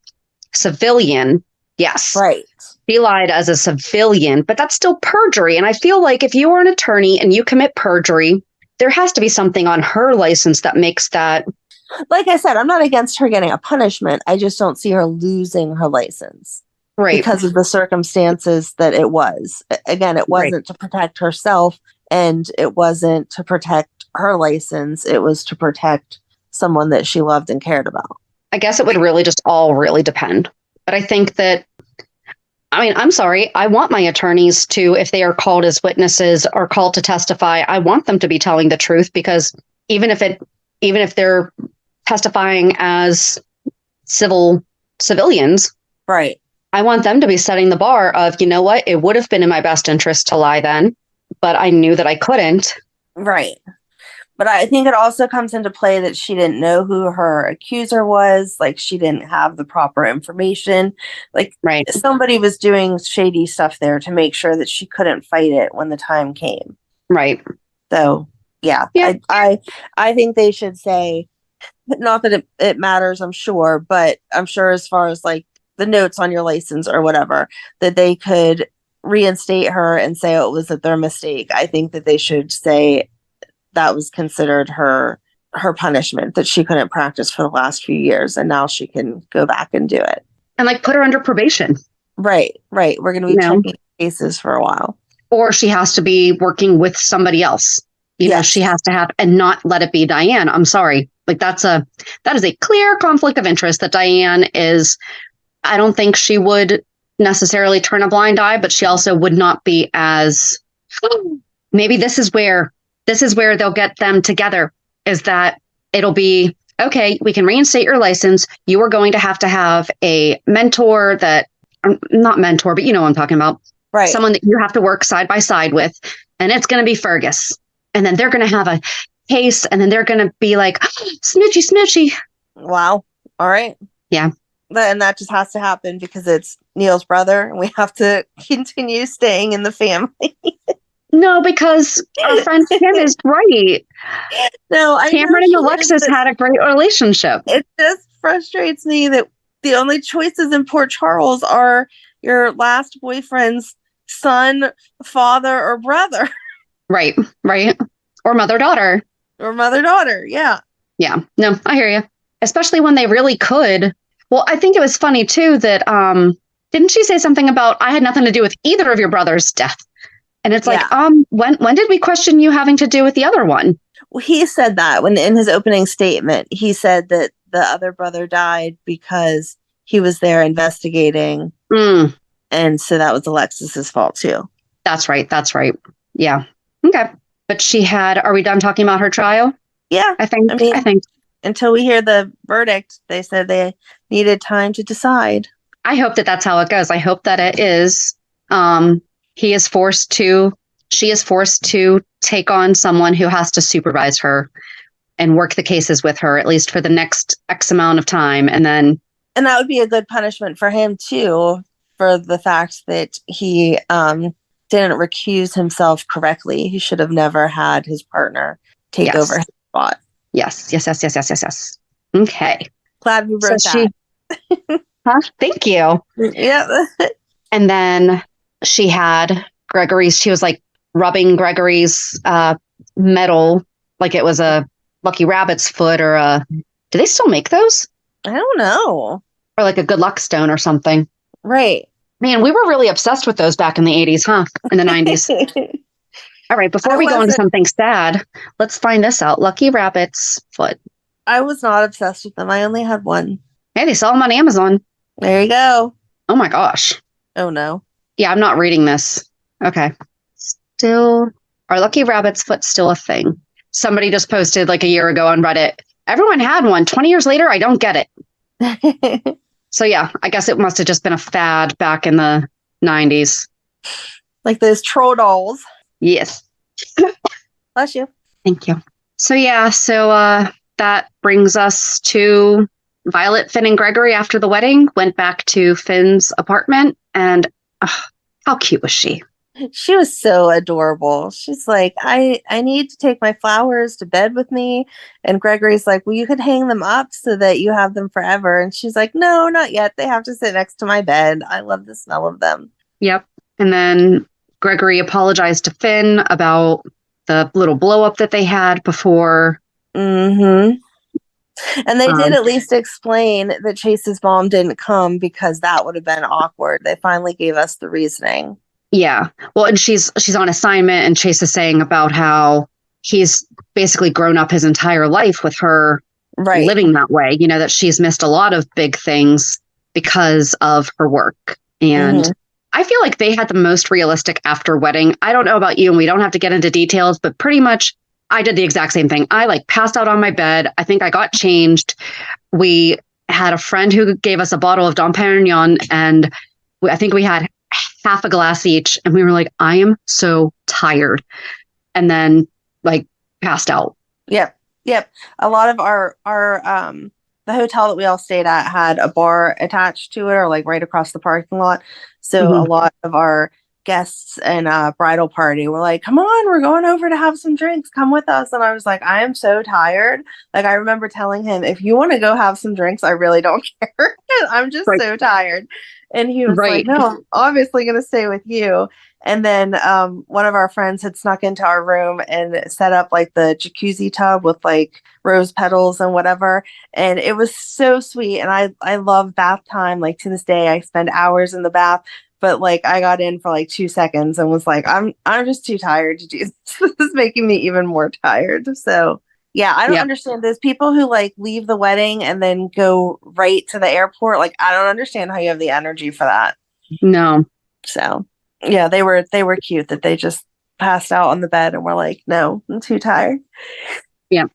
civilian. Yes. Right. She lied as a civilian, but that's still perjury. And I feel like if you are an attorney and you commit perjury, there has to be something on her license that makes that. Like I said, I'm not against her getting a punishment. I just don't see her losing her license. Right. Because of the circumstances that it was. Again, it wasn't to protect herself. And it wasn't to protect her license. It was to protect someone that she loved and cared about. I guess it would really just all really depend. But I think that, I mean, I'm sorry. I want my attorneys to, if they are called as witnesses or called to testify, I want them to be telling the truth, because even if they're testifying as civilians, right? I want them to be setting the bar of, you know what, it would have been in my best interest to lie then, but I knew that I couldn't. Right. But I think it also comes into play that she didn't know who her accuser was. Like, she didn't have the proper information. Like, somebody was doing shady stuff there to make sure that she couldn't fight it when the time came. Right. So, yeah. I think they should say, not that it matters, I'm sure, but I'm sure as far as like the notes on your license or whatever, that they could reinstate her and say, oh, it was their mistake. I think that they should say that was considered her punishment, that she couldn't practice for the last few years and now she can go back and do it. And like put her under probation. Right. We're going to be checking cases for a while. Or she has to be working with somebody else. You know, she has to have, and not let it be Diane. I'm sorry. Like that is a clear conflict of interest that Diane is. I don't think she would necessarily turn a blind eye, but she also would not be as maybe this is where they'll get them together, is that it'll be okay, we can reinstate your license. You are going to have a mentor that not mentor, but you know what I'm talking about. Right. Someone that you have to work side by side with. And it's going to be Fergus. And then they're going to have a case, and then they're going to be like, smoochy, smoochy. Wow. All right. Yeah. And that just has to happen because it's Neil's brother, and we have to continue staying in the family. No, because our friend Kim is right. No, Cameron and Alexis had a great relationship. It just frustrates me that the only choices in Port Charles are your last boyfriend's son, father, or brother. Right. Or mother-daughter. Or mother-daughter, yeah. Yeah. No, I hear you. Especially when they really could. Well, I think it was funny, too, that didn't she say something about, I had nothing to do with either of your brother's death? And it's like, when did we question you having to do with the other one? Well, he said that when in his opening statement, he said that the other brother died because he was there investigating. And so that was Alexis's fault too. That's right. Yeah. Okay. But are we done talking about her trial? Yeah. I think until we hear the verdict, they said they needed time to decide. I hope that that's how it goes. I hope that it is, she is forced to take on someone who has to supervise her and work the cases with her, at least for the next X amount of time. And that would be a good punishment for him too, for the fact that he didn't recuse himself correctly. He should have never had his partner take over his spot. Yes. Okay. Glad we wrote that. Thank you. Yeah. And then she was like rubbing Gregory's medal like it was a lucky rabbit's foot or do they still make those? I don't know. Or like a good luck stone or something. Right. Man, we were really obsessed with those back in the 80s, huh? In the 90s. All right, before we go into something sad, let's find this out. Lucky rabbit's foot. I was not obsessed with them. I only had one. Hey, they sell them on Amazon. There you go. Oh my gosh. Oh no. Yeah, I'm not reading this. Okay. Are lucky rabbit's foot still a thing? Somebody just posted like a year ago on Reddit. Everyone had one. 20 years later, I don't get it. So yeah, I guess it must have just been a fad back in the 90s. Like those troll dolls. Yes. Bless you. Thank you. So yeah, that brings us to Violet, Finn, and Gregory after the wedding went back to Finn's apartment, and how cute was she? She was so adorable. She's like, I need to take my flowers to bed with me. And Gregory's like, well, you could hang them up so that you have them forever. And she's like, no, not yet. They have to sit next to my bed. I love the smell of them. Yep. And then Gregory apologized to Finn about the little blow up that they had before. Mm-hmm. And they did at least explain that Chase's mom didn't come because that would have been awkward. They finally gave us the reasoning. Yeah. Well, and she's on assignment, and Chase is saying about how he's basically grown up his entire life with her living that way, that she's missed a lot of big things because of her work. And I feel like they had the most realistic after wedding. I don't know about you, and we don't have to get into details, but pretty much I did the exact same thing. I passed out on my bed. I think I got changed. We had a friend who gave us a bottle of Dom Perignon, and I think we had half a glass each, and we were like, I am so tired. And then passed out. Yep. A lot of our the hotel that we all stayed at had a bar attached to it, or right across the parking lot. So a lot of our guests and bridal party were like, come on, we're going over to have some drinks, come with us. And I was like, I am so tired. I remember telling him, if you want to go have some drinks, I really don't care. I'm just so tired. And he was like, no, I'm obviously going to stay with you. And then one of our friends had snuck into our room and set up the jacuzzi tub with rose petals and whatever. And it was so sweet. And I love bath time. To this day, I spend hours in the bath. But I got in for 2 seconds and was like, I'm just too tired to do this. This is making me even more tired. So yeah, I don't understand those people who leave the wedding and then go right to the airport. I don't understand how you have the energy for that. No. So yeah, they were cute that they just passed out on the bed and were like, no, I'm too tired. Yeah.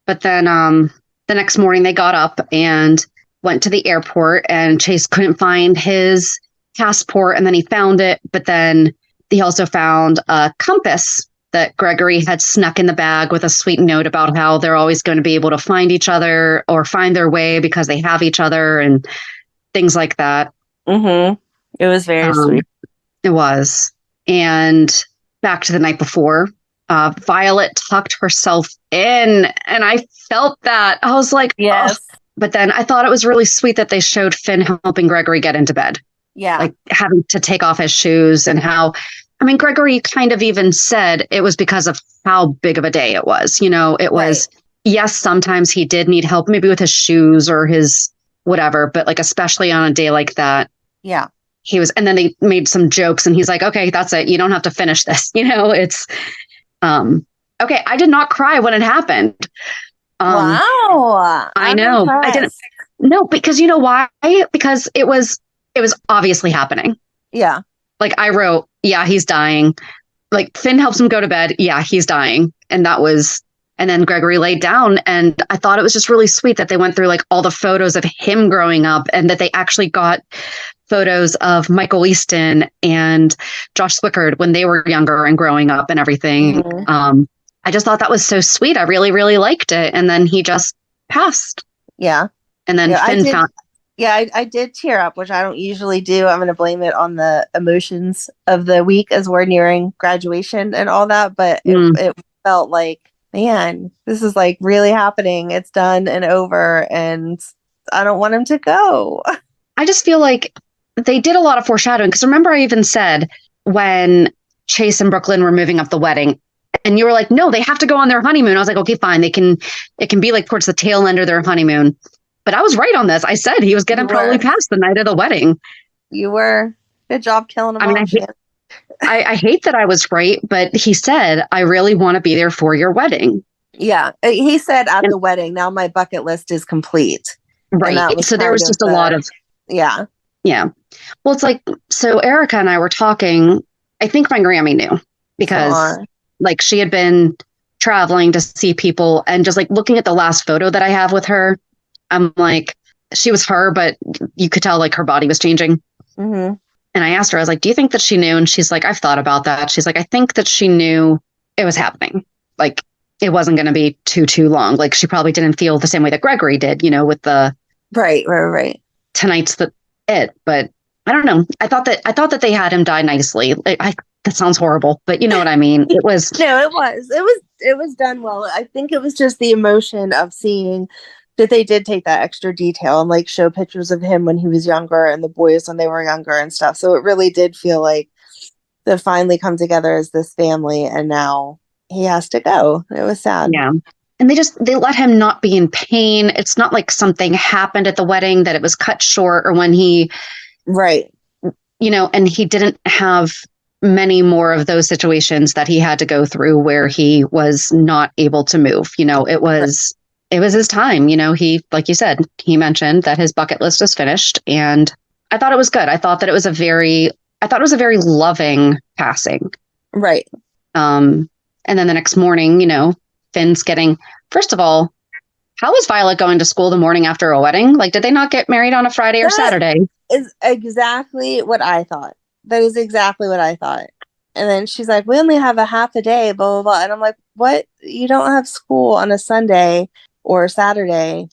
But then the next morning they got up and went to the airport, and Chase couldn't find his passport, and then he found it. But then he also found a compass that Gregory had snuck in the bag with a sweet note about how they're always going to be able to find each other or find their way because they have each other and things like that. Mm-hmm. It was very sweet. It was. And back to the night before, Violet tucked herself in, and I felt that. I was like, yes. oh. But then I thought it was really sweet that they showed Finn helping Gregory get into bed. Yeah. Like having to take off his shoes, and how, I mean, Gregory kind of even said it was because of how big of a day it was. You know, it was, yes, sometimes he did need help, maybe with his shoes or his whatever, but like, especially on a day like that. Yeah. He was, and then they made some jokes, and he's like, okay, that's it. You don't have to finish this. You know, it's, okay. I did not cry when it happened. Wow. I know. Impressed. I didn't. No, because you know why? Because it was obviously happening. Yeah. Like I wrote, yeah, he's dying. Like Finn helps him go to bed. Yeah, he's dying. And then Gregory laid down, and I thought it was just really sweet that they went through like all the photos of him growing up, and that they actually got photos of Michael Easton and Josh Swickard when they were younger and growing up and everything. Mm-hmm. I just thought that was so sweet. I really, really liked it. And then he just passed. Yeah. And then Finn found. Yeah, I did tear up, which I don't usually do. I'm going to blame it on the emotions of the week as we're nearing graduation and all that. But it felt like, man, this is like really happening. It's done and over, and I don't want him to go. I just feel like they did a lot of foreshadowing. Because remember, I even said when Chase and Brooklyn were moving up the wedding, and you were like, no, they have to go on their honeymoon. I was like, okay, fine. It can be like towards the tail end of their honeymoon. But I was right on this. I said he was going to probably pass the night of the wedding. You were. Good job killing him off. I hate that I was right, but he said, I really want to be there for your wedding. Yeah. He said at the wedding, now my bucket list is complete. Right. So there was just a lot of. Yeah. Yeah. Well, it's like, so Erica and I were talking, I think my Grammy knew, because like she had been traveling to see people, and just like looking at the last photo that I have with her, I'm like, she was her, but you could tell like her body was changing. Mm-hmm. And I asked her, I was like, do you think that she knew? And she's like, I've thought about that. She's like, I think that she knew it was happening. Like it wasn't going to be too long. Like she probably didn't feel the same way that Gregory did, you know, with the right. Tonight's it. But I don't know. I thought that they had him die nicely. That sounds horrible, but you know what I mean? It was. No, it was done well. I think it was just the emotion of seeing that they did take that extra detail and like show pictures of him when he was younger and the boys when they were younger and stuff. So it really did feel like they finally come together as this family, and now he has to go. It was sad. Yeah. And they let him not be in pain. It's not like something happened at the wedding that it was cut short, or when he, right. You know, and he didn't have many more of those situations that he had to go through where he was not able to move. You know, it was his time. You know, he, like you said, he mentioned that his bucket list is finished, and I thought it was good. I thought it was a very loving passing. Right. And then the next morning, you know, Finn's getting, first of all, how was Violet going to school the morning after a wedding? Like, did they not get married on a Friday or Saturday? Is exactly what I thought. That is exactly what I thought. And then she's like, we only have a half a day, blah, blah, blah. And I'm like, what? You don't have school on a Sunday or Saturday.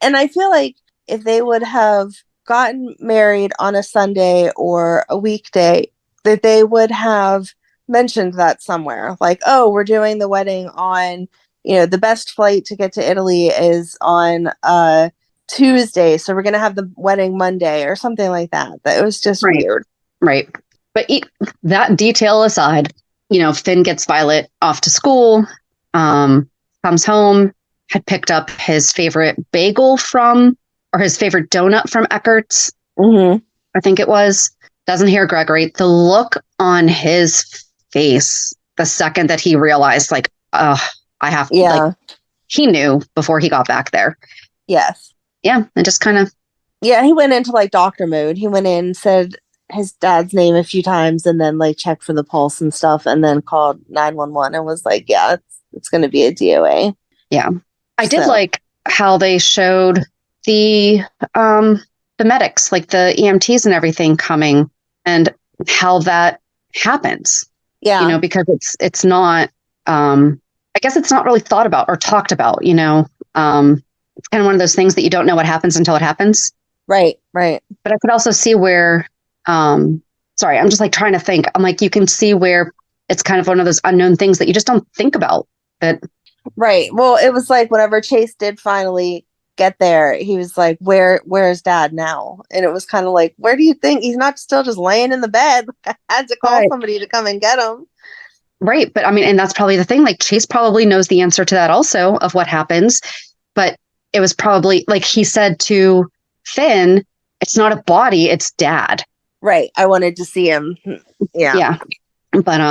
And I feel like if they would have gotten married on a Sunday or a weekday, that they would have mentioned that somewhere. Like, oh, we're doing the wedding on, you know, the best flight to get to Italy is on Tuesday. So we're going to have the wedding Monday or something like that. That was just weird. Right. But that detail aside, you know, Finn gets Violet off to school, comes home, had picked up his favorite bagel or his favorite donut from Eckert's. Mm-hmm. I think it was. Doesn't hear Gregory. The look on his face the second that he realized, like, I have to. Yeah. Like, he knew before he got back there. Yes. Yeah. And just kind of. Yeah. He went into like doctor mode. He went in, said, his dad's name a few times and then like checked for the pulse and stuff and then called 911 and was like, yeah, it's going to be a DOA. Yeah. I did like how they showed the medics, like the EMTs and everything coming and how that happens. Yeah. You know, because it's not, I guess it's not really thought about or talked about, you know. It's kind of one of those things that you don't know what happens until it happens. Right, right. But I could also see where, sorry, I'm just like trying to think. I'm like, you can see where it's kind of one of those unknown things that you just don't think about. That Right. Well, it was like whenever Chase did finally get there, he was like, where's dad now? And it was kind of like, where do you think he's not still just laying in the bed? I had to call somebody to come and get him. Right. But I mean, and that's probably the thing. Like Chase probably knows the answer to that also of what happens. But it was probably like he said to Finn, it's not a body, it's dad. Right. I wanted to see him. Yeah. Yeah. But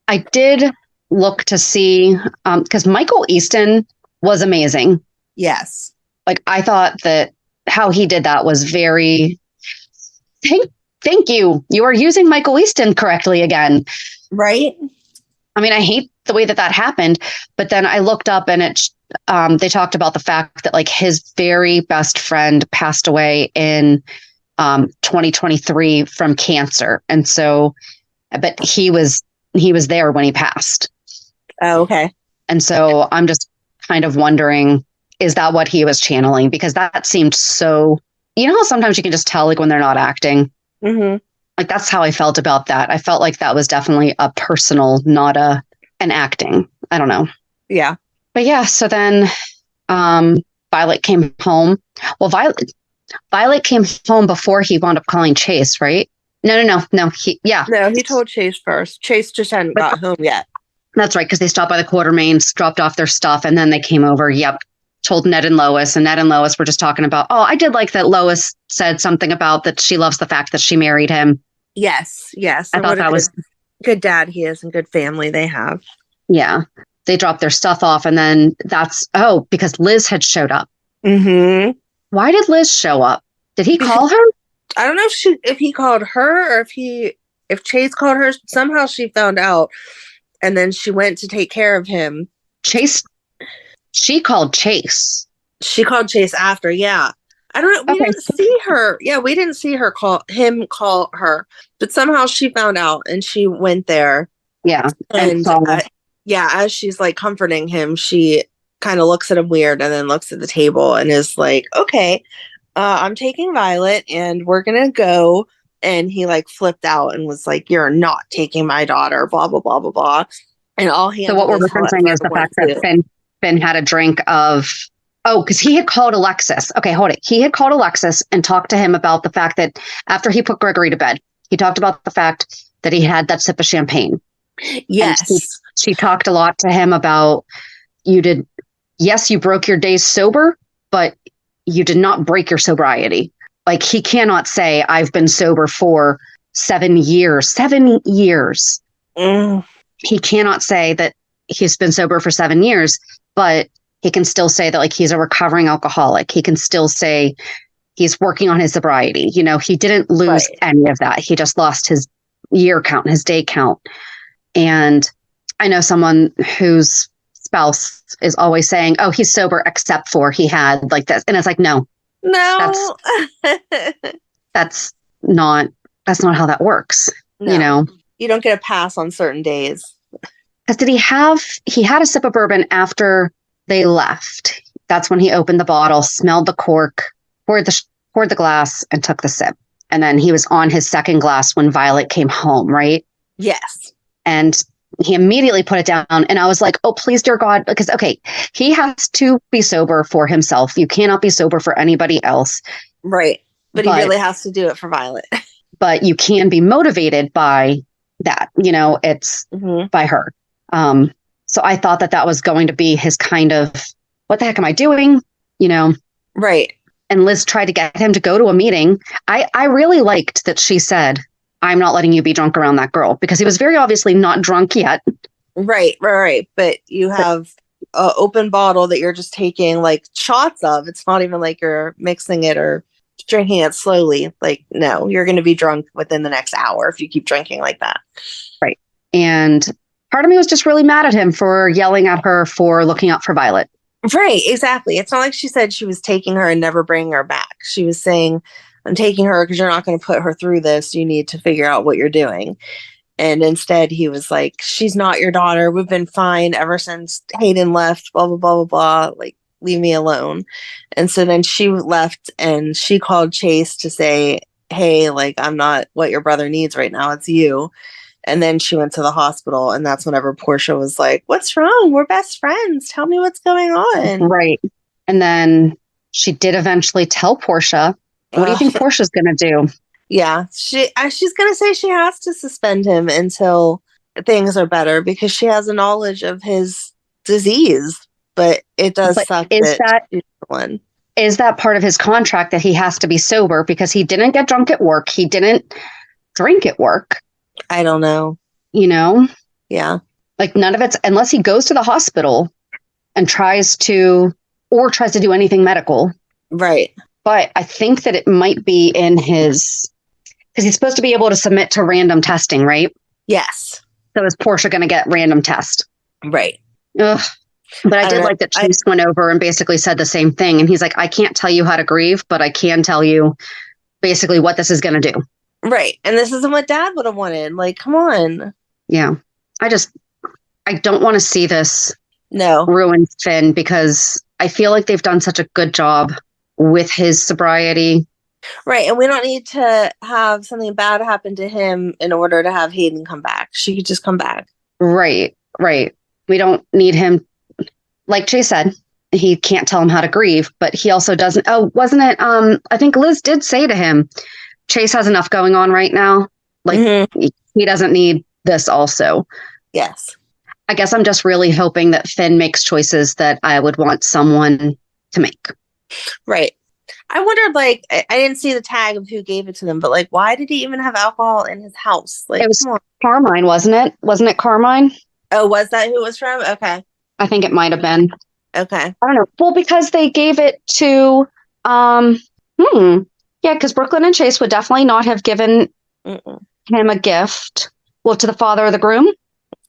I did look to see because Michael Easton was amazing. Yes. Like I thought that how he did that was very thank you. You are using Michael Easton correctly again. Right. I mean, I hate the way that happened, but then I looked up and they talked about the fact that like his very best friend passed away in 2023 from cancer. And so, but he was there when he passed. Oh, okay. And so I'm just kind of wondering, is that what he was channeling? Because that seemed so, you know how sometimes you can just tell like when they're not acting? Mm-hmm. Like that's how I felt about that. I felt like that was definitely a personal, not an acting. I don't know. Yeah. But yeah, so then Violet came home. Well, Violet came home before he wound up calling Chase, right? No. No, he told Chase first. Chase just hadn't got home yet. That's right, because they stopped by the Quartermains, dropped off their stuff, and then they came over. Yep. Told Ned and Lois, and Ned and Lois were just talking about, oh, I did like that Lois said something about that she loves the fact that she married him. Yes. I thought that was good dad he is and good family they have. Yeah. They dropped their stuff off, and then because Liz had showed up. Mm-hmm. Why did Liz show up? Did he call her? I don't know if he called her or if Chase called her. Somehow she found out, and then she went to take care of him. She called Chase. She called Chase after, yeah. I don't know. We didn't see her. Yeah, we didn't see her call her. But somehow she found out and she went there. Yeah. And as she's like comforting him, she kind of looks at him weird and then looks at the table and is like, okay, I'm taking Violet and we're going to go. And he like flipped out and was like, you're not taking my daughter, blah, blah, blah, blah, blah. And all he. So what we're referencing is the fact that Finn had a drink of, because he had called Alexis. Okay, hold it. He had called Alexis and talked to him about the fact that after he put Gregory to bed, he talked about the fact that he had that sip of champagne. Yes. She talked a lot to him about you broke your days sober, but you did not break your sobriety. Like he cannot say, I've been sober for 7 years. 7 years. Mm. He cannot say that he's been sober for 7 years, but he can still say that like he's a recovering alcoholic. He can still say he's working on his sobriety. You know, he didn't lose any of that. He just lost his year count, his day count. And I know someone whose spouse is always saying, oh, he's sober, except for he had like this. And it's like, no, that's not how that works. No. You know, you don't get a pass on certain days. Because he had a sip of bourbon after they left. That's when he opened the bottle, smelled the cork, poured the glass, and took the sip. And then he was on his second glass when Violet came home, right? Yes. And he immediately put it down. And I was like, oh, please, dear God. Because, okay, he has to be sober for himself. You cannot be sober for anybody else. Right. But he really has to do it for Violet. But you can be motivated by that. You know, it's by her. So I thought that was going to be his kind of, what the heck am I doing? You know? Right. And Liz tried to get him to go to a meeting. I really liked that she said, I'm not letting you be drunk around that girl, because he was very obviously not drunk yet. Right. But you have an open bottle that you're just taking like shots of. It's not even like you're mixing it or drinking it slowly. Like, no, you're going to be drunk within the next hour if you keep drinking like that. Right. And part of me was just really mad at him for yelling at her for looking out for Violet. Right, exactly. It's not like she said she was taking her and never bringing her back. She was saying, I'm taking her because you're not going to put her through this. You need to figure out what you're doing. And instead, he was like, she's not your daughter. We've been fine ever since Hayden left, blah, blah, blah, blah, blah. Like, leave me alone. And so then she left and she called Chase to say, hey, like, I'm not what your brother needs right now. It's you. And then she went to the hospital. And that's whenever Portia was like, what's wrong? We're best friends. Tell me what's going on. Right. And then she did eventually tell Portia. What do you think Portia's going to do? Yeah, she's going to say she has to suspend him until things are better because she has a knowledge of his disease. But it does suck that she's the one. Is that part of his contract that he has to be sober because he didn't get drunk at work? He didn't drink at work. I don't know. You know? Yeah. Like none of it's, unless he goes to the hospital and tries to do anything medical. Right. But I think that it might be in his, because he's supposed to be able to submit to random testing, right? Yes. So is Portia going to get random test? Right. Ugh. But I did like that Chase went over and basically said the same thing. And he's like, I can't tell you how to grieve, but I can tell you basically what this is going to do. Right. And this isn't what Dad would have wanted. Like, come on. Yeah. I don't want to see this ruin Finn because I feel like they've done such a good job with his sobriety. Right. And we don't need to have something bad happen to him in order to have Hayden come back. She could just come back. Right. Right. We don't need him. Like Chase said, he can't tell him how to grieve, but he also doesn't. Oh, wasn't it? I think Liz did say to him, Chase has enough going on right now. Like he doesn't need this also. Yes. I guess I'm just really hoping that Finn makes choices that I would want someone to make. Right. I wondered, like, I didn't see the tag of who gave it to them, but like, why did he even have alcohol in his house? Like, it was Carmine, wasn't it? Wasn't it Carmine? Oh, was that who it was from? Okay. I think it might have been. Okay. I don't know. Well, because they gave it to, yeah, because Brooklyn and Chase would definitely not have given him a gift. Well, to the father of the groom.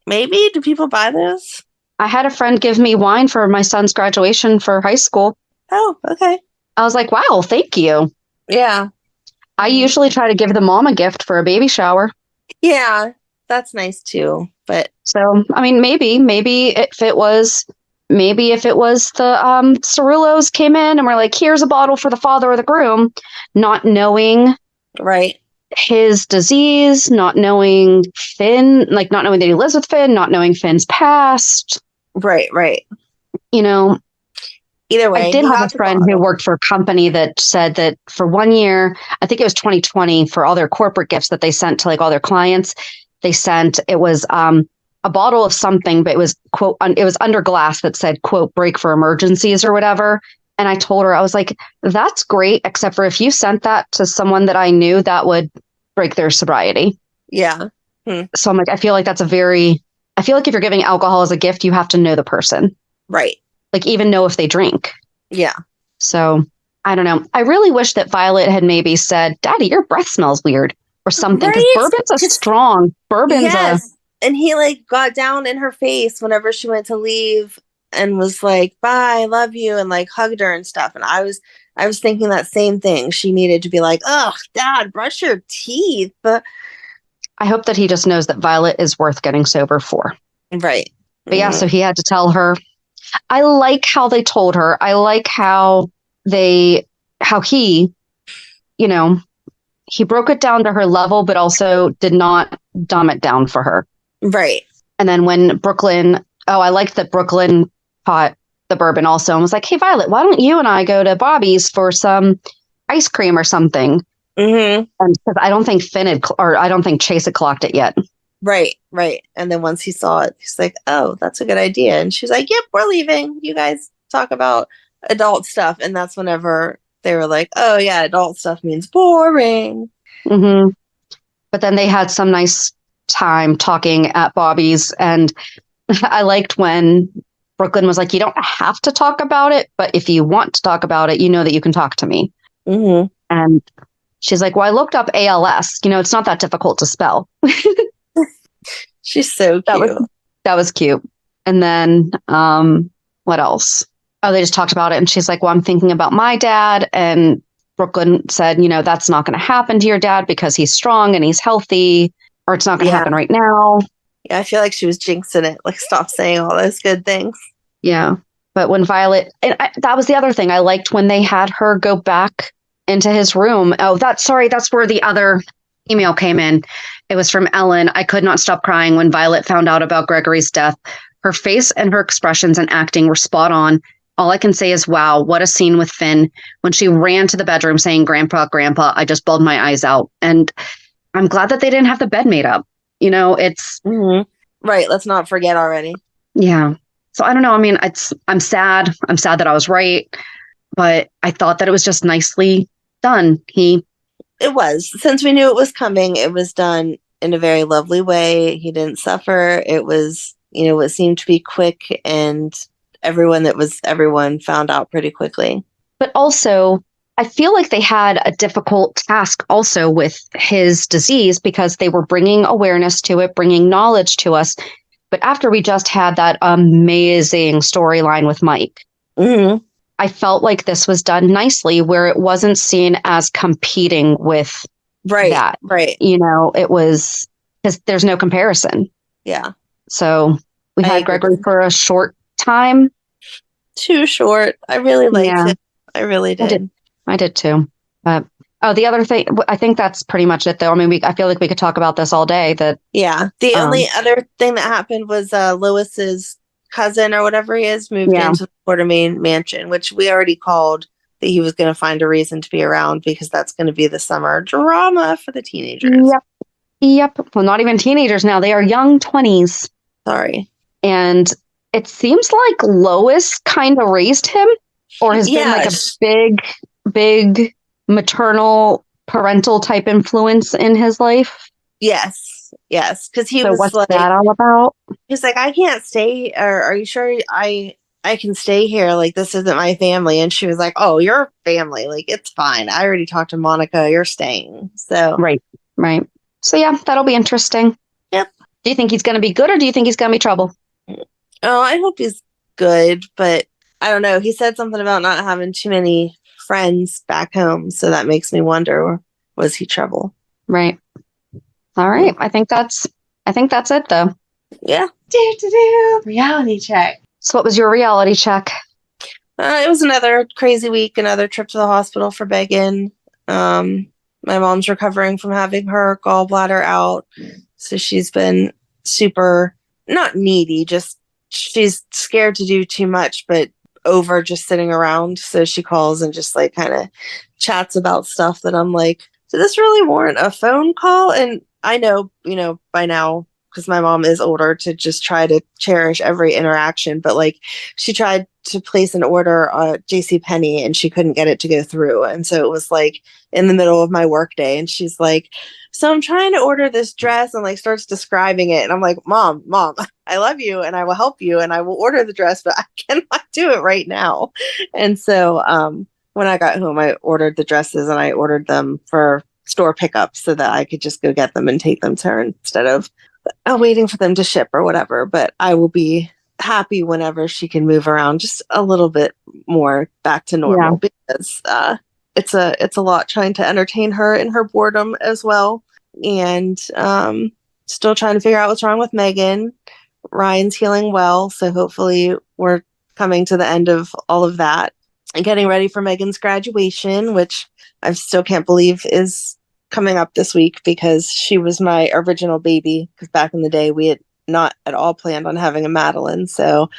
Maybe. Do people buy those? I had a friend give me wine for my son's graduation for high school. Oh, okay. I was like, wow, thank you. Yeah. I usually try to give the mom a gift for a baby shower. Yeah, that's nice too. But so, I mean, maybe if it was the Cerullos came in and were like, here's a bottle for the father of the groom, not knowing his disease, not knowing Finn, like not knowing that he lives with Finn, not knowing Finn's past. Right. You know, either way, I did have a friend who worked for a company that said that for 1 year, I think it was 2020, for all their corporate gifts that they sent to like all their clients, it was a bottle of something, but it was quote, it was under glass that said quote, break for emergencies or whatever. And I told her, I was like, that's great, except for if you sent that to someone that I knew, that would break their sobriety. Yeah. So I'm like, I feel like if you're giving alcohol as a gift, you have to know the person. Right. Like even know if they drink. Yeah. So I don't know. I really wish that Violet had maybe said, Daddy, your breath smells weird or something. Because bourbon's and he like got down in her face whenever she went to leave and was like, bye, I love you, and like hugged her and stuff. And I was thinking that same thing. She needed to be like, ugh, Dad, brush your teeth. But I hope that he just knows that Violet is worth getting sober for. Right. But yeah, so he had to tell her. I like how they told her. I like how he, he broke it down to her level, but also did not dumb it down for her. Right. And then when Brooklyn, I liked that Brooklyn caught the bourbon also and was like, hey, Violet, why don't you and I go to Bobbies for some ice cream or something? And because I don't think I don't think Chase had clocked it yet. Right. And then once he saw it, he's like, oh, that's a good idea. And she's like, yep, we're leaving. You guys talk about adult stuff. And that's whenever they were like, oh, yeah, adult stuff means boring. But then they had some nice time talking at Bobbies. And I liked when Brooklyn was like, you don't have to talk about it, but if you want to talk about it, you know that you can talk to me. And she's like, well, I looked up ALS. It's not that difficult to spell. She's so cute. That was cute. And then what else? Oh, they just talked about it. And she's like, well, I'm thinking about my dad. And Brooklyn said, that's not going to happen to your dad because he's strong and he's healthy, or it's not going to happen right now. Yeah, I feel like she was jinxing it. Like, stop saying all those good things. Yeah. But when Violet, that was the other thing. I liked when they had her go back into his room. Oh, that's where the other email came in. It was from Ellen. I could not stop crying when Violet found out about Gregory's death. Her face and her expressions and acting were spot on. All I can say is, wow, what a scene with Finn. When she ran to the bedroom saying, Grandpa, Grandpa, I just bawled my eyes out. And I'm glad that they didn't have the bed made up. It's... Mm-hmm. Right. Let's not forget already. Yeah. So I don't know. I mean, I'm sad. I'm sad that I was right. But I thought that it was just nicely done. It was. Since we knew it was coming, it was done in a very lovely way. He didn't suffer. It was, it seemed to be quick, and everyone found out pretty quickly. But also, I feel like they had a difficult task also with his disease because they were bringing awareness to it, bringing knowledge to us. But after we just had that amazing storyline with Mike, I felt like this was done nicely, where it wasn't seen as competing with that. Right. It was because there's no comparison. Yeah. So we had Gregory for a short time. Too short. I really liked it. I really did. I did too. But the other thing, I think that's pretty much it, though. I mean, I feel like we could talk about this all day. The only other thing that happened was Lois's cousin or whatever he is moved into the Quartermain mansion, which we already called that he was going to find a reason to be around because that's going to be the summer drama for the teenagers. Yep. Well, not even teenagers now. They are young 20s. Sorry. And it seems like Lois kind of raised him, or has been like a big maternal parental type influence in his life. Yes, because he was what's like, that all about? He's like, I can't stay, or are you sure I can stay here? Like, this isn't my family. And she was like, oh, you're family, like, it's fine, I already talked to Monica, you're staying. So right. So yeah, that'll be interesting. Yep. Do you think he's going to be good, or do you think he's going to be trouble? Oh, I hope he's good, but I don't know. He said something about not having too many friends back home, so that makes me wonder, was he trouble? Right. All right. I think that's it, though. Yeah. Reality check. So what was your reality check? It was another crazy week, another trip to the hospital for Megan. My mom's recovering from having her gallbladder out, so she's been super, not needy, just she's scared to do too much, but over just sitting around. So she calls and just like kind of chats about stuff that I'm like, did this really warrant a phone call? And I know, by now, because my mom is older, to just try to cherish every interaction. But like, she tried to place an order at JCPenney and she couldn't get it to go through. And so it was like in the middle of my work day. And she's like, so I'm trying to order this dress, and like starts describing it. And I'm like, Mom, I love you and I will help you and I will order the dress, but I cannot do it right now. And so when I got home, I ordered the dresses and I ordered them for store pickup so that I could just go get them and take them to her instead of waiting for them to ship or whatever. But I will be happy whenever she can move around just a little bit more back to normal, because it's a lot trying to entertain her in her boredom as well. And still trying to figure out what's wrong with Megan. Ryan's healing well, so hopefully we're coming to the end of all of that and getting ready for Megan's graduation, which I still can't believe is coming up this week, because she was my original baby, because back in the day we had not at all planned on having a Madeline, so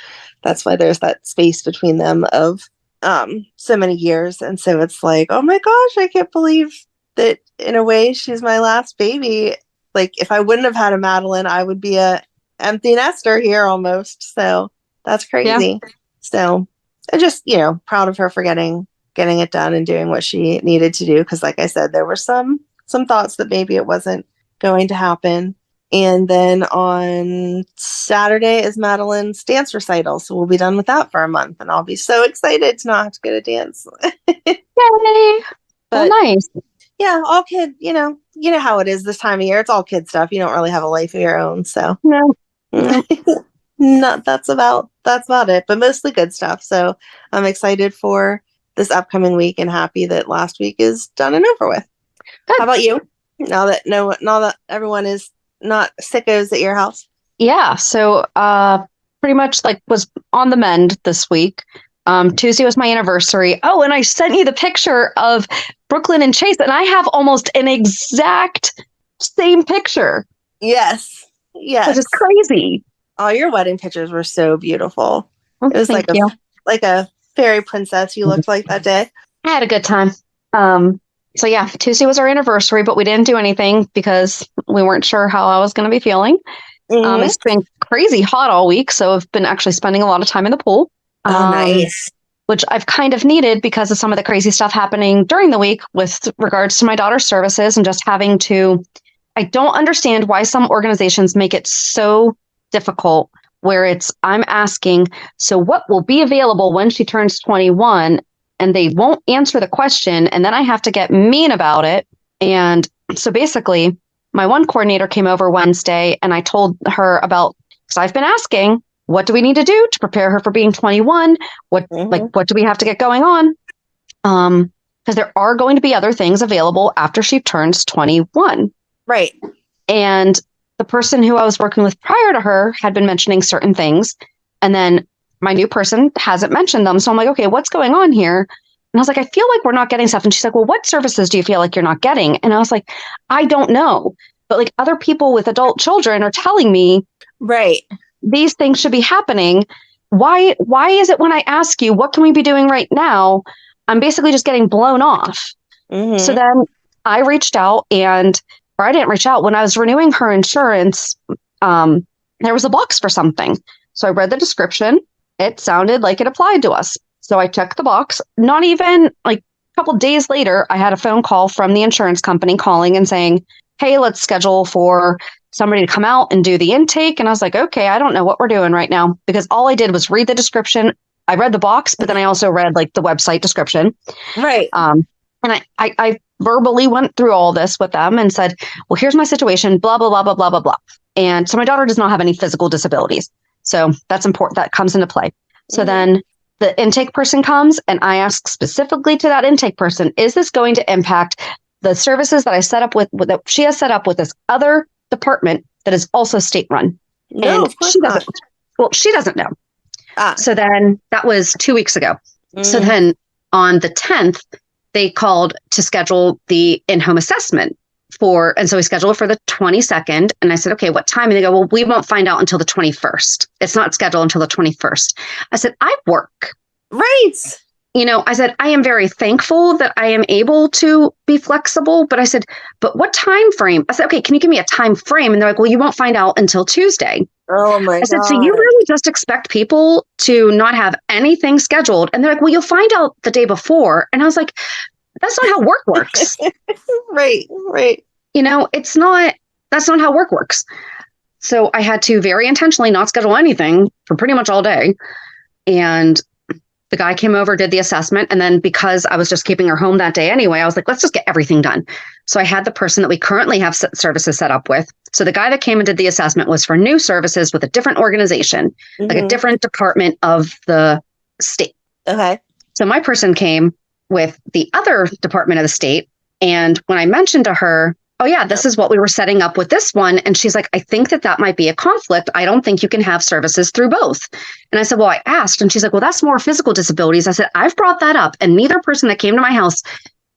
that's why there's that space between them of so many years. And so it's like, oh my gosh, I can't believe that in a way she's my last baby. Like, if I wouldn't have had a Madeline, I would be a empty nester here almost. So that's crazy. So I'm just, proud of her for getting it done and doing what she needed to do. Because like I said, there were some thoughts that maybe it wasn't going to happen. And then on Saturday is Madeline's dance recital. So we'll be done with that for a month. And I'll be so excited to not have to go to dance. Yay! But nice. yeah, all kid, you know how it is this time of year. It's all kid stuff. You don't really have a life of your own. So No. no, that's about it, but mostly good stuff. So I'm excited for this upcoming week and happy that last week is done and over with. Good. How about you? Now that everyone is not sickos at your house. Yeah. So pretty much like was on the mend this week. Tuesday was my anniversary. Oh, and I sent you the picture of Brooklyn and Chase, and I have almost an exact same picture. Yes. Which is crazy. Oh, your wedding pictures were so beautiful. Well, it was thank like you. like a fairy princess you looked like that day. I had a good time. So yeah, Tuesday was our anniversary, but we didn't do anything because we weren't sure how I was going to be feeling. Mhm. It's been crazy hot all week, so I've been actually spending a lot of time in the pool. Oh, nice. Which I've kind of needed because of some of the crazy stuff happening during the week with regards to my daughter's services and just having to. I don't understand why some organizations make it so difficult where I'm asking, so what will be available when she turns 21? And they won't answer the question. And then I have to get mean about it. And so basically, my one coordinator came over Wednesday and I told her about, because I've been asking, what do we need to do to prepare her for being 21? What do we have to get going on? Because there are going to be other things available after she turns 21. Right. And the person who I was working with prior to her had been mentioning certain things. And then my new person hasn't mentioned them. So I'm like, okay, what's going on here? And I was like, I feel like we're not getting stuff. And she's like, well, what services do you feel like you're not getting? And I was like, I don't know. But like other people with adult children are telling me, right, these things should be happening. Why is it when I ask you, what can we be doing right now? I'm basically just getting blown off. Mm-hmm. So then I reached out or I didn't reach out. When I was renewing her insurance, there was a box for something. So I read the description. It sounded like it applied to us. So I checked the box. Not even like a couple of days later, I had a phone call from the insurance company calling and saying, hey, let's schedule for somebody to come out and do the intake. And I was like, okay, I don't know what we're doing right now, because all I did was read the description. I read the box, but then I also read like the website description. Right. And I verbally went through all this with them and said, well, here's my situation, blah, blah, blah, blah, blah, blah, blah. And so my daughter does not have any physical disabilities. So that's important. That comes into play. So then the intake person comes and I ask specifically to that intake person, is this going to impact the services that I set up with that she has set up with this other department that is also state run? No, and she doesn't. Well, she doesn't know. So then that was 2 weeks ago. So then on the 10th, they called to schedule the in-home assessment and so we scheduled it for the 22nd. And I said, okay, what time? And they go, well, we won't find out until the 21st. It's not scheduled until the 21st. I said, I work. Right. I said, I am very thankful that I am able to be flexible. But I said, but what time frame? I said, okay, can you give me a time frame? And they're like, well, you won't find out until Tuesday. Oh my God. I said, so you really just expect people to not have anything scheduled? And they're like, well, you'll find out the day before. And I was like, that's not how work works. Right. That's not how work works. So I had to very intentionally not schedule anything for pretty much all day. And the guy came over, did the assessment. And then because I was just keeping her home that day anyway, I was like, let's just get everything done. So I had the person that we currently have services set up with. So the guy that came and did the assessment was for new services with a different organization, like a different department of the state. Okay. So my person came with the other department of the state. And when I mentioned to her, oh yeah, this is what we were setting up with this one. And she's like, I think that might be a conflict. I don't think you can have services through both. And I said, well, I asked. And she's like, well, that's more physical disabilities. I said, I've brought that up. And neither person that came to my house,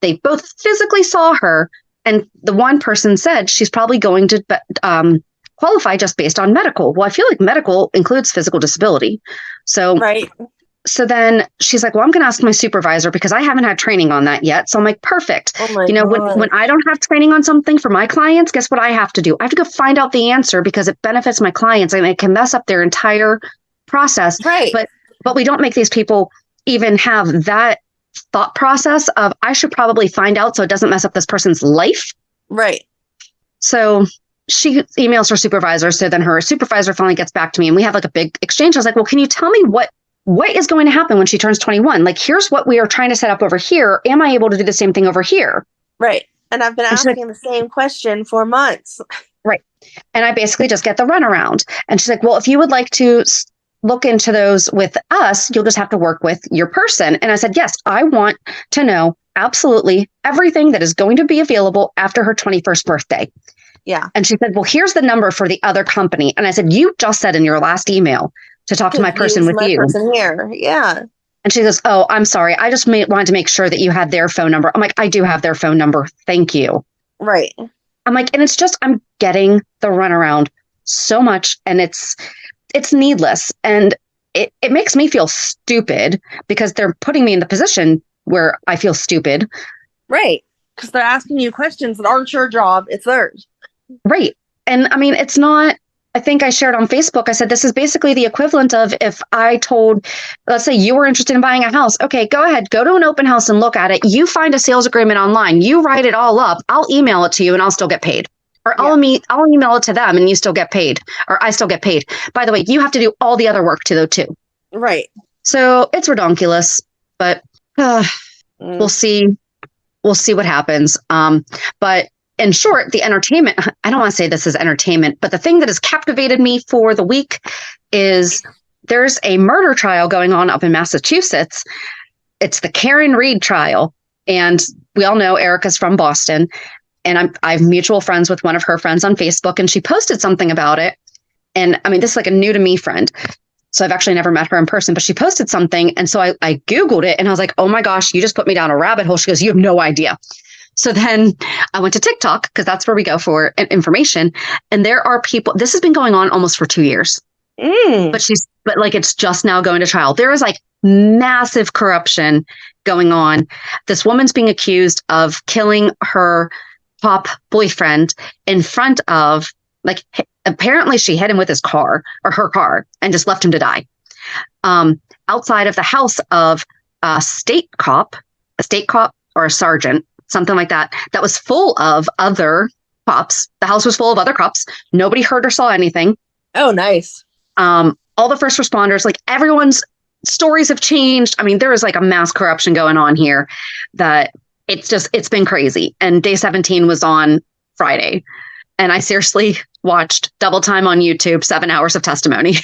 they both physically saw her. And the one person said she's probably going to qualify just based on medical. Well, I feel like medical includes physical disability. So right. So then she's like, well, I'm going to ask my supervisor because I haven't had training on that yet. So I'm like, perfect. Oh my God. When I don't have training on something for my clients, guess what I have to do? I have to go find out the answer because it benefits my clients and it can mess up their entire process. Right. But we don't make these people even have that thought process of I should probably find out so it doesn't mess up this person's life. Right. So she emails her supervisor. So then her supervisor finally gets back to me and we have like a big exchange. I was like, well, can you tell me what what is going to happen when she turns 21? Like, here's what we are trying to set up over here. Am I able to do the same thing over here? Right. And I've been asking the same question for months. Right. And I basically just get the runaround. And she's like, well, if you would like to look into those with us, you'll just have to work with your person. And I said, yes, I want to know absolutely everything that is going to be available after her 21st birthday. Yeah. And she said, well, here's the number for the other company. And I said, you just said in your last email to talk to my person with you. Person here. Yeah. And she goes, oh, I'm sorry. I just wanted to make sure that you had their phone number. I'm like, I do have their phone number. Thank you. Right. I'm like, and it's just, I'm getting the runaround so much, and it's needless. And it makes me feel stupid because they're putting me in the position where I feel stupid. Right. Because they're asking you questions that aren't your job. It's theirs. Right. And I mean, it's not, I think I shared on Facebook, I said, this is basically the equivalent of if I told, let's say you were interested in buying a house. Okay, go ahead, go to an open house and look at it. You find a sales agreement online. You write it all up. I'll email it to you and I'll still get paid. Or I'll email it to them and you still get paid. Or I still get paid. By the way, you have to do all the other work too. Right. So it's redonkulous, but we'll see. We'll see what happens. But in short, the entertainment, I don't want to say this is entertainment, but the thing that has captivated me for the week is there's a murder trial going on up in Massachusetts. It's the Karen Reed trial. And we all know Erica's from Boston. And I'm mutual friends with one of her friends on Facebook, and she posted something about it. And I mean, this is like a new to me friend. So I've actually never met her in person, but she posted something. And so I Googled it and I was like, oh my gosh, you just put me down a rabbit hole. She goes, you have no idea. So then I went to TikTok because that's where we go for information. And there are people, this has been going on almost for 2 years, but like, it's just now going to trial. There is like massive corruption going on. This woman's being accused of killing her top boyfriend in front of, like, apparently she hit him with his car or her car and just left him to die. Outside of the house of a state cop or a sergeant, something like that, that was full of other cops. The house was full of other cops. Nobody heard or saw anything. Oh, nice. All the first responders, like, everyone's stories have changed. I mean, there is like a mass corruption going on here that it's been crazy. And day 17 was on Friday. And I seriously watched double time on YouTube, 7 hours of testimony.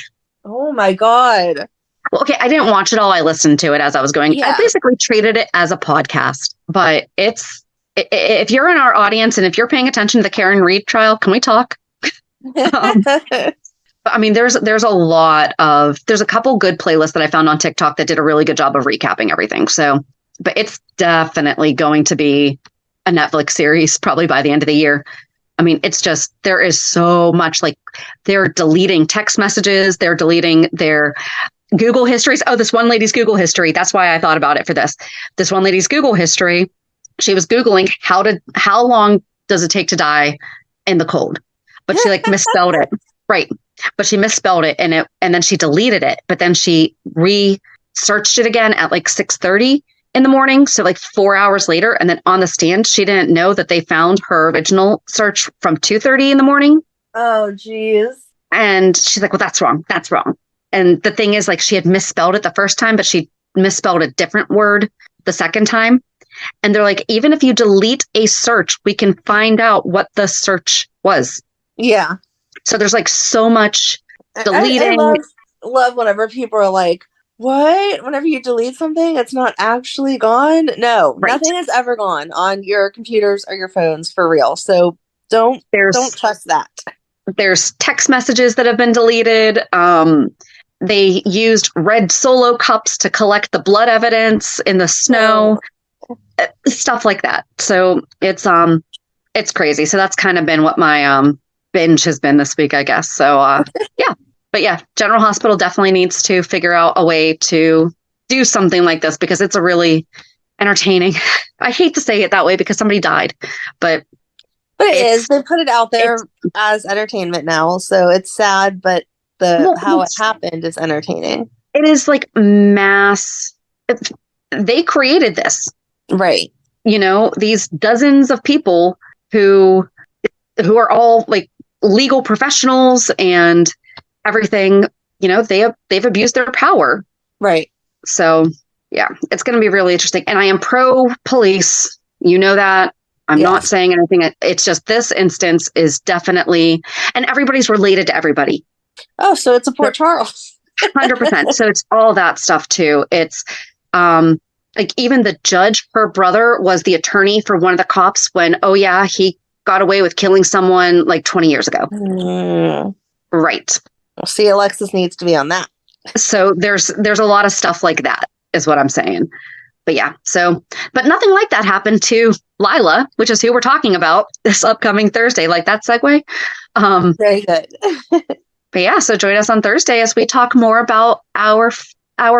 Oh my God. Well, okay, I didn't watch it all. I listened to it as I was going. Yeah. I basically treated it as a podcast. But if you're in our audience and if you're paying attention to the Karen Reed trial, can we talk? I mean, there's a couple good playlists that I found on TikTok that did a really good job of recapping everything. So, but it's definitely going to be a Netflix series probably by the end of the year. I mean, it's just, there is so much, like, they're deleting text messages. They're deleting their Google histories. Oh, this one lady's Google history. That's why I thought about it for this. This one lady's Google history. She was Googling how long does it take to die in the cold? But she like misspelled it. Right. But she misspelled it and then she deleted it. But then she researched it again at like 6:30 in the morning. So like 4 hours later. And then on the stand, she didn't know that they found her original search from 2:30 in the morning. Oh, geez. And she's like, well, that's wrong. That's wrong. And the thing is, like, she had misspelled it the first time, but she misspelled a different word the second time. And they're like, even if you delete a search, we can find out what the search was. Yeah. So there's like so much deleting. I love whenever people are like, what? Whenever you delete something, it's not actually gone? No, Right. Nothing is ever gone on your computers or your phones for real. So don't trust that. There's text messages that have been deleted. They used red Solo cups to collect the blood evidence in the snow, stuff like that. So it's crazy. So that's kind of been what my binge has been this week, I guess. So yeah. But yeah, General Hospital definitely needs to figure out a way to do something like this because it's a really entertaining. I hate to say it that way because somebody died, but it is. They put it out there as entertainment now, so it's sad, but how it happened is entertaining. It is like mass. They created this, right? You know, these dozens of people who are all like legal professionals and everything. You know, they've abused their power, Right. So yeah, it's going to be really interesting. And I am pro police. You know that. I'm not saying anything. It's just this instance is definitely, and everybody's related to everybody. Oh, so it's a Port Charles. 100%. So it's all that stuff too. It's like even the judge, her brother was the attorney for one of the cops when, he got away with killing someone like 20 years ago. Right. Well, see, Alexis needs to be on that. So there's a lot of stuff like that is what I'm saying. But yeah, but nothing like that happened to Lila, which is who we're talking about this upcoming Thursday. Like that segue. Very good. But yeah, so join us on Thursday as we talk more about our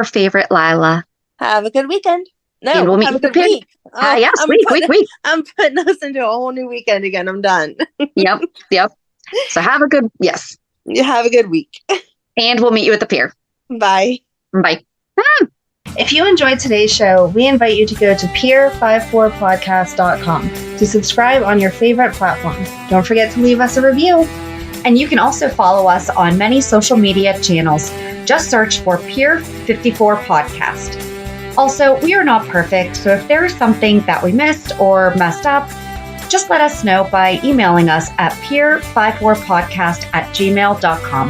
favorite Lila. Have a good weekend. No, and we'll meet have a with good week. Yes, week. I'm putting us into a whole new weekend again. I'm done. Yep. So have a good, yes. You have a good week. And we'll meet you at the pier. Bye. Bye. If you enjoyed today's show, we invite you to go to peer54podcast.com to subscribe on your favorite platform. Don't forget to leave us a review. And you can also follow us on many social media channels. Just search for Peer 54 Podcast. Also, we are not perfect, so if there is something that we missed or messed up, just let us know by emailing us at peer54podcast@gmail.com.